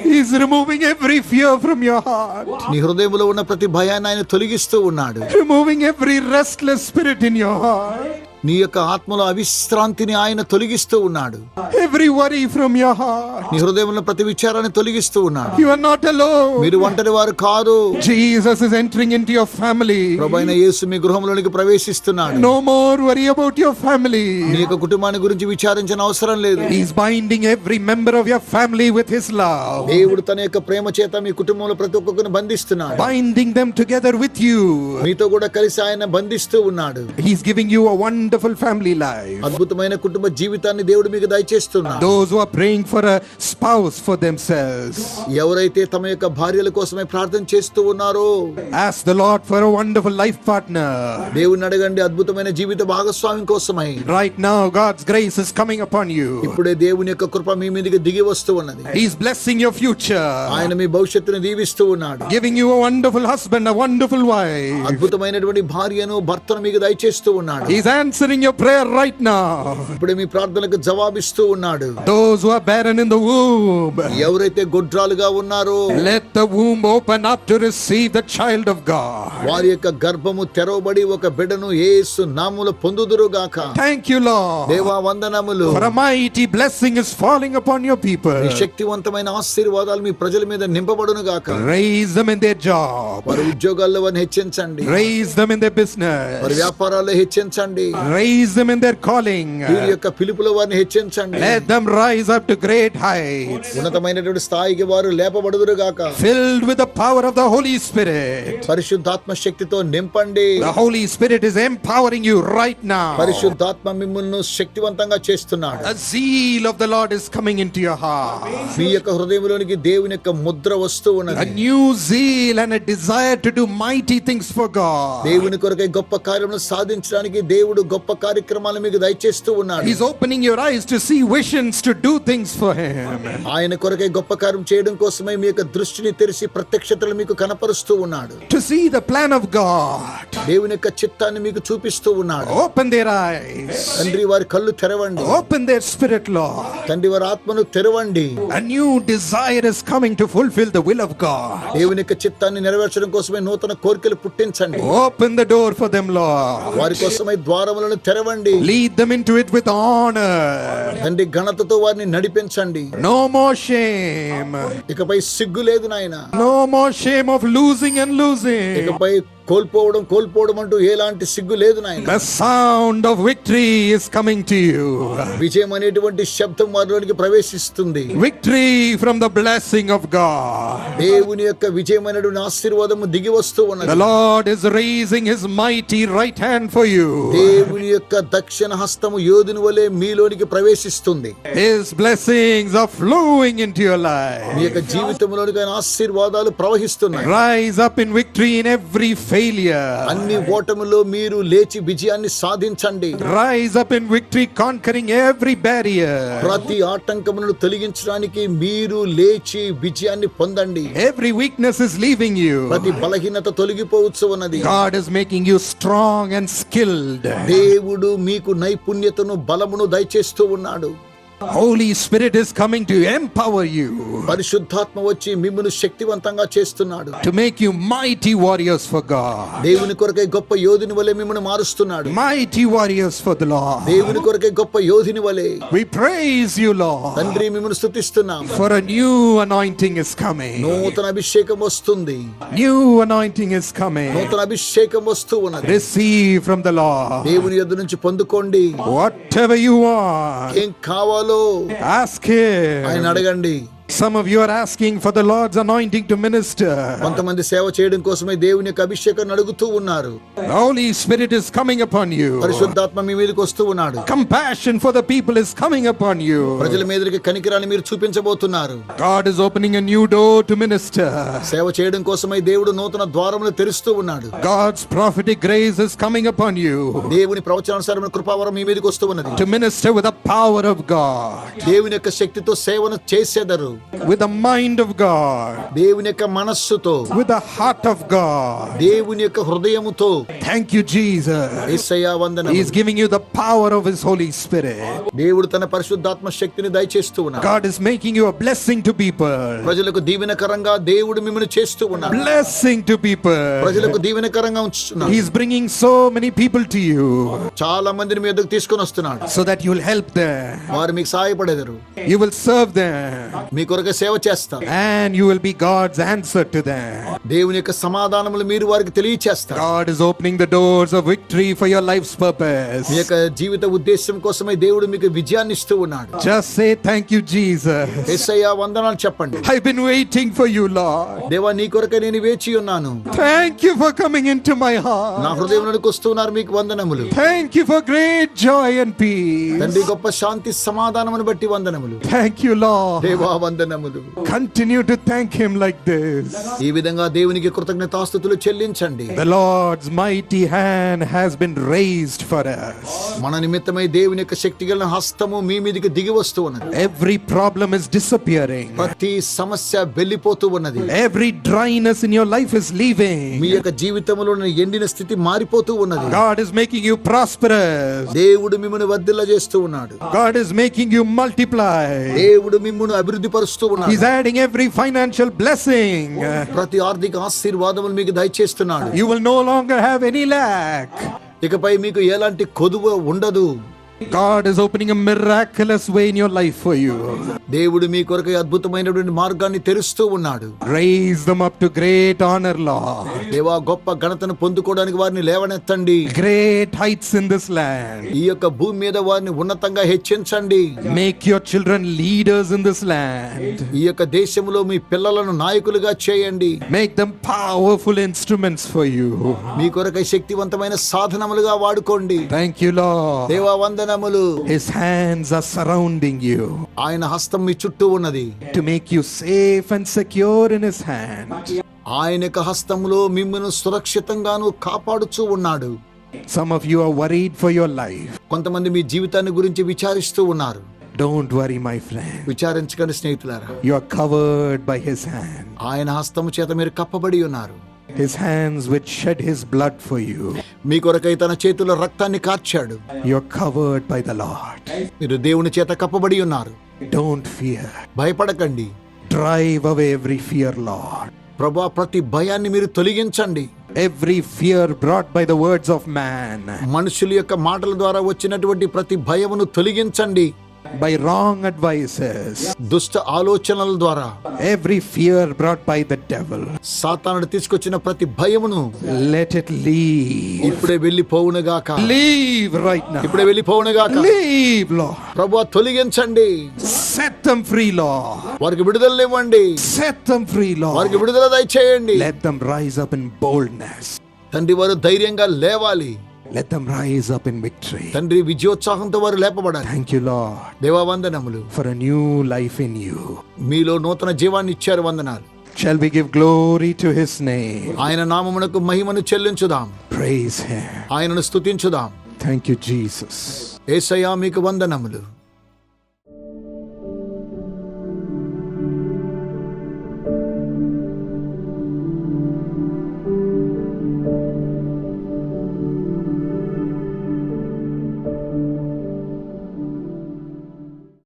S1: He's removing every fear from your heart.
S2: నీ హృదయంలో ఉన్న ప్రతి భయాన్ని ఆయన తొలగిస్తూ ఉన్నాడు.
S1: Removing every restless spirit in your heart.
S2: నీ యొక్క ఆత్మలో అవిశ్రాంతిని ఆయన తొలగిస్తూ ఉన్నాడు.
S1: Every worry from your heart.
S2: నీ హృదయంలో ప్రతి విచారాన్ని తొలగిస్తూ ఉన్నాడు.
S1: You are not alone.
S2: మీరు ఒంటరి వారు కాదు.
S1: Jesus is entering into your family.
S2: ప్రభువైన యేసు మీ గృహంలోనికి ప్రవేశిస్తున్నాడు.
S1: No more worry about your family.
S2: నీ యొక్క కుటుంబాన్ని గురించి విచారించిన అవసరం లేదు.
S1: He's binding every member of your family with his love.
S2: దేవుడు తన యొక్క ప్రేమ చేత మీ కుటుంబంలో ప్రతి ఒక్కరిని బంధిస్తున్నాడు.
S1: Binding them together with you.
S2: మీతో కూడా కలిసి ఆయన బంధిస్తూ ఉన్నాడు.
S1: He's giving you a wonderful family life.
S2: అద్భుతమైన కుటుంబ జీవితాన్ని దేవుడు మీకు దయచేస్తున్నాడు.
S1: Those who are praying for a spouse for themselves.
S2: ఎవరైతే తమ యొక్క భార్యల కోసమే ప్రార్థన చేస్తూ ఉన్నారో,
S1: Ask the Lord for a wonderful life partner.
S2: దేవుని అడగండి అద్భుతమైన జీవిత భాగస్వామి కోసమై.
S1: Right now God's grace is coming upon you.
S2: ఇప్పుడే దేవుని యొక్క కృప మీ మీదకి దిగి వస్తూ ఉన్నది.
S1: He's blessing your future.
S2: ఆయన మీ భవిష్యత్తును దీవిస్తూ ఉన్నాడు.
S1: Giving you a wonderful husband, a wonderful wife.
S2: అద్భుతమైనటువంటి భార్యను భర్తను మీకు దయచేస్తూ ఉన్నాడు.
S1: He's answering answering your prayer right now.
S2: ఇప్పుడు మీ ప్రార్థనకు జవాబిస్తూ ఉన్నాడు.
S1: Those who are barren in the womb,
S2: ఎవరైతే గొడ్రాలుగా ఉన్నారో
S1: let the womb open up to receive the child of God.
S2: వారి యొక్క గర్భము తెరవబడి ఒక బిడ్డను యేసు నామములో పొందుదురు గాక.
S1: Thank you, Lord.
S2: దేవా వందనములు.
S1: For a mighty blessing is falling upon your people.
S2: ఈ శక్తివంతమైన ఆశీర్వాదాలు మీ ప్రజల మీద నింపబడును గాక.
S1: Raise them in their job.
S2: వారి ఉద్యోగాల్లో వారిని హెచ్చించండి.
S1: Raise them in their business.
S2: వారి వ్యాపారాల్లో హెచ్చించండి.
S1: Raise them in their calling.
S2: వీరి యొక్క పిలుపులో వారిని హెచ్చించండి.
S1: Let them rise up to great heights.
S2: ఉన్నతమైనటువంటి స్థాయికి వారు లేపబడుదురు గాక.
S1: Filled with the power of the Holy Spirit.
S2: పరిశుద్ధాత్మ శక్తితో నింపండి.
S1: The Holy Spirit is empowering you right now.
S2: పరిశుద్ధాత్మ మిమ్మల్ని శక్తివంతంగా చేస్తున్నాడు.
S1: The zeal of the Lord is coming into your heart.
S2: మీ యొక్క హృదయంలోనికి దేవుని యొక్క ముద్ర వస్తూ
S1: A
S2: ఉన్నది.
S1: new zeal and a desire to do mighty things for God.
S2: దేవుని కొరకై గొప్ప కార్యములను సాధించడానికి దేవుడు గొప్ప కార్యక్రమాలు మీకు దయచేస్తూ ఉన్నాడు.
S1: He's opening your eyes to see visions to do things for Him.
S2: ఆయన కొరకై గొప్ప కార్యం చేయడం కోసమే మీ యొక్క దృష్టిని తెరిచి ప్రత్యక్షతలు మీకు కనపరుస్తూ ఉన్నాడు.
S1: To see the plan of God.
S2: దేవుని యొక్క చిత్తాన్ని మీకు చూపిస్తూ ఉన్నాడు.
S1: Open their eyes.
S2: తండ్రి వారి కళ్ళు తెరవండి.
S1: Open their spirit, Lord.
S2: తండ్రి వారి ఆత్మను తెరవండి.
S1: A new desire is coming to fulfill the will of God.
S2: దేవుని యొక్క చిత్తాన్ని నెరవేర్చడం కోసమే నూతన కోరికలు పుట్టించండి.
S1: Open the door for them, Lord.
S2: వారి కోసమై ద్వారములను తెరవండి.
S1: Lead them into it with honor.
S2: తండ్రి ఘనతతో వారిని నడిపించండి.
S1: No more shame.
S2: ఇకపై సిగ్గు లేదు నాయన.
S1: No more shame of losing and losing.
S2: ఇకపై కోల్పోవడం అంటూ ఎలాంటి సిగ్గు లేదు నాయన.
S1: The sound of victory is coming to you.
S2: విజయం అనేటువంటి శబ్దం వారిలోనికి ప్రవేశిస్తుంది.
S1: Victory from the blessing of God.
S2: దేవుని యొక్క విజయమైనటువంటి ఆశీర్వాదము దిగి వస్తూ ఉన్నది.
S1: The Lord is raising His mighty right hand for you.
S2: దేవుని యొక్క దక్షిణ హస్తము యోధుని వలె మీలోనికి ప్రవేశిస్తుంది.
S1: His blessings are flowing into your life.
S2: మీ యొక్క జీవితంలోనికి ఆయన ఆశీర్వాదాలు ప్రవహిస్తున్నాయి.
S1: Rise up in victory in every failure.
S2: అన్ని ఓటములో మీరు లేచి విజయాన్ని సాధించండి.
S1: Rise up in victory, conquering every barrier.
S2: ప్రతి ఆటంకములను తొలగించడానికి మీరు లేచి విజయాన్ని పొందండి.
S1: Every weakness is leaving you.
S2: ప్రతి బలహీనత తొలగిపోవచ్చు ఉన్నది.
S1: God is making you strong and skilled.
S2: దేవుడు మీకు నైపుణ్యతను బలమును దయచేస్తూ ఉన్నాడు.
S1: Holy Spirit is coming to empower you.
S2: పరిశుద్ధాత్మ వచ్చి మిమ్మల్ని శక్తివంతంగా చేస్తున్నాడు.
S1: To make you mighty warriors for God.
S2: దేవుని కొరకై గొప్ప యోధుని వలె మిమ్మల్ని మారుస్తున్నాడు.
S1: Mighty warriors for the Lord.
S2: దేవుని కొరకై గొప్ప యోధుని వలె.
S1: We praise you, Lord.
S2: తండ్రి మిమ్మల్ని స్తుతిస్తున్నాం.
S1: For a new anointing is coming.
S2: నూతన అభిషేకం వస్తుంది.
S1: New anointing is coming.
S2: నూతన అభిషేకం వస్తూ ఉన్నది.
S1: Receive from the Lord.
S2: దేవుని యొద్ద నుంచి పొందుకోండి.
S1: Whatever you want.
S2: ఏం కావాలో
S1: Ask Him.
S2: ఆయన అడగండి.
S1: Some of you are asking for the Lord's anointing to minister.
S2: కొంతమంది సేవ చేయడం కోసమే దేవుని యొక్క అభిషేకాన్ని అడుగుతూ ఉన్నారు.
S1: The Holy Spirit is coming upon you.
S2: పరిశుద్ధాత్మ మీ మీదకి వస్తూ ఉన్నాడు.
S1: Compassion for the people is coming upon you.
S2: ప్రజల మీదకి కనికరాన్ని మీరు చూపించబోతున్నారు.
S1: God is opening a new door to minister.
S2: సేవ చేయడం కోసమై దేవుడు నూతన ద్వారములు తెరుస్తూ ఉన్నాడు.
S1: God's prophetic grace is coming upon you.
S2: దేవుని ప్రవచనానుసారమైన కృపావరం మీ మీదకి వస్తూ ఉన్నది.
S1: To minister with the power of God.
S2: దేవుని యొక్క శక్తితో సేవను చేసేదరు.
S1: With the mind of God.
S2: దేవుని యొక్క మనస్సుతో.
S1: With the heart of God.
S2: దేవుని యొక్క హృదయముతో.
S1: Thank you, Jesus.
S2: యేసయ్యా వందనములు.
S1: He is giving you the power of His Holy Spirit.
S2: దేవుడు తన పరిశుద్ధాత్మ శక్తిని దయచేస్తూ ఉన్నాడు.
S1: God is making you a blessing to people.
S2: ప్రజలకు దీవెనకరంగా దేవుడు మిమ్మల్ని చేస్తూ ఉన్నాడు.
S1: Blessing to people.
S2: ప్రజలకు దీవెనకరంగా ఉంచుతున్నాడు.
S1: He is bringing so many people to you.
S2: చాలా మందిని మీ వద్దకు తీసుకొని వస్తున్నాడు.
S1: So that you will help them.
S2: వారు మీకు సహాయపడేదారు.
S1: You will serve them.
S2: మీ కొరకు సేవ చేస్తారు.
S1: And you will be God's answer to them.
S2: దేవుని యొక్క సమాధానములు మీరు వారికి తెలియచేస్తారు.
S1: God is opening the doors of victory for your life's purpose.
S2: మీ యొక్క జీవిత ఉద్దేశం కోసమే దేవుడు మీకు విజయాన్ని ఇస్తూ ఉన్నాడు.
S1: Just say thank you, Jesus.
S2: యేసయ్యా వందనాలు చెప్పండి.
S1: I've been waiting for you, Lord.
S2: దేవా నీ కొరకే నేను వేచి ఉన్నాను.
S1: Thank you for coming into my heart.
S2: నా హృదయంలోకి వస్తున్నారు మీకు వందనములు.
S1: Thank you for great joy and peace.
S2: తండ్రి గొప్ప శాంతి సమాధానమును బట్టి వందనములు.
S1: Thank you, Lord.
S2: దేవా వందనములు. వందనములు.
S1: Continue to thank him like this.
S2: ఈ విధంగా దేవునికి కృతజ్ఞతాస్తుతులు చెల్లించండి.
S1: The Lord's mighty hand has been raised for us.
S2: మన నిమిత్తమై దేవుని యొక్క శక్తిగల హస్తము మీ మీదకి దిగి వస్తూ ఉన్నది.
S1: Every problem is disappearing.
S2: ప్రతి సమస్య వెళ్ళిపోతూ ఉన్నది.
S1: Every dryness in your life is leaving.
S2: మీ యొక్క జీవితంలో ఎండిన స్థితి మారిపోతూ ఉన్నది.
S1: God is making you prosperous.
S2: దేవుడు మిమ్మును వర్ధిల్ల చేస్తూ ఉన్నాడు.
S1: God is making you multiply.
S2: దేవుడు మిమ్మును అభివృద్ధి పరుస్తూ ఉన్నాడు.
S1: He's adding every financial blessing.
S2: ప్రతి ఆర్థిక ఆశీర్వాదములు మీకు దయచేస్తున్నాడు.
S1: You will no longer have any lack.
S2: ఇకపై మీకు ఎలాంటి కొదువ ఉండదు.
S1: God is opening a miraculous way in your life for you.
S2: దేవుడు మీ కొరకు అద్భుతమైనటువంటి మార్గాన్ని తెరుస్తూ ఉన్నాడు.
S1: Raise them up to great honor, Lord.
S2: దేవా గొప్ప ఘనతను పొందుకోవడానికి వారిని లేవనెత్తండి.
S1: Great heights in this land.
S2: ఈ యొక్క భూమి మీద వారిని ఉన్నతంగా హెచ్చించండి.
S1: Make your children leaders in this land.
S2: ఈ యొక్క దేశంలో మీ పిల్లలను నాయకులుగా చేయండి.
S1: Make them powerful instruments for you.
S2: మీ కొరకై శక్తివంతమైన సాధనములుగా వాడుకోండి.
S1: Thank you, Lord.
S2: దేవా వందనములు.
S1: His hands are surrounding you.
S2: ఆయన హస్తం మీ చుట్టూ ఉన్నది.
S1: To make you safe and secure in his hand.
S2: ఆయన యొక్క హస్తంలో మిమ్మల్ని సురక్షితంగాను కాపాడుచూ ఉన్నాడు.
S1: Some of you are worried for your life.
S2: కొంతమంది మీ జీవితాన్ని గురించి విచారిస్తూ ఉన్నారు.
S1: Don't worry, my friend.
S2: విచారించకండి స్నేహితులారా.
S1: You are covered by his hand.
S2: ఆయన హస్తము చేత మీరు కప్పబడి ఉన్నారు.
S1: His hands which shed his blood for you.
S2: మీ కొరకై తన చేతుల్లో రక్తాన్ని కార్చాడు.
S1: You are covered by the Lord.
S2: మీరు దేవుని చేత కప్పబడి ఉన్నారు.
S1: Don't fear.
S2: భయపడకండి.
S1: Drive away every fear, Lord.
S2: ప్రభువా ప్రతి భయాన్ని మీరు తొలగించండి.
S1: Every fear brought by the words of man.
S2: మనుషుల యొక్క మాటల ద్వారా వచ్చినటువంటి ప్రతి భయమును తొలగించండి.
S1: By wrong advices.
S2: దుష్ట ఆలోచనల ద్వారా.
S1: Every fear brought by the devil.
S2: సాతానుడు తీసుకొచ్చిన ప్రతి భయమును
S1: Let it leave.
S2: ఇప్పుడే వెళ్ళిపోవునుగాక.
S1: Leave right now.
S2: ఇప్పుడే వెళ్ళిపోవునుగాక.
S1: Leave, Lord.
S2: ప్రభువా తొలగించండి.
S1: Set them free, Lord.
S2: వారికి విడుదలనివ్వండి.
S1: Set them free, Lord.
S2: వారికి విడుదల దయచేయండి.
S1: Let them rise up in boldness.
S2: తండ్రి వారు ధైర్యంగా లేవాలి.
S1: Let them rise up in victory.
S2: తండ్రి విజయోత్సాహంతో వారు లేపబడాలి.
S1: Thank you, Lord.
S2: దేవా వందనములు.
S1: For a new life in you.
S2: మీలో నూతన జీవాన్ని ఇచ్చారు. వందనాలు.
S1: Shall we give glory to his name?
S2: ఆయన నామమునకు మహిమను చెల్లించుదాం.
S1: Praise him.
S2: ఆయనను స్తుతించుదాం.
S1: Thank you, Jesus.
S2: యేసయ్యా మీకు వందనములు.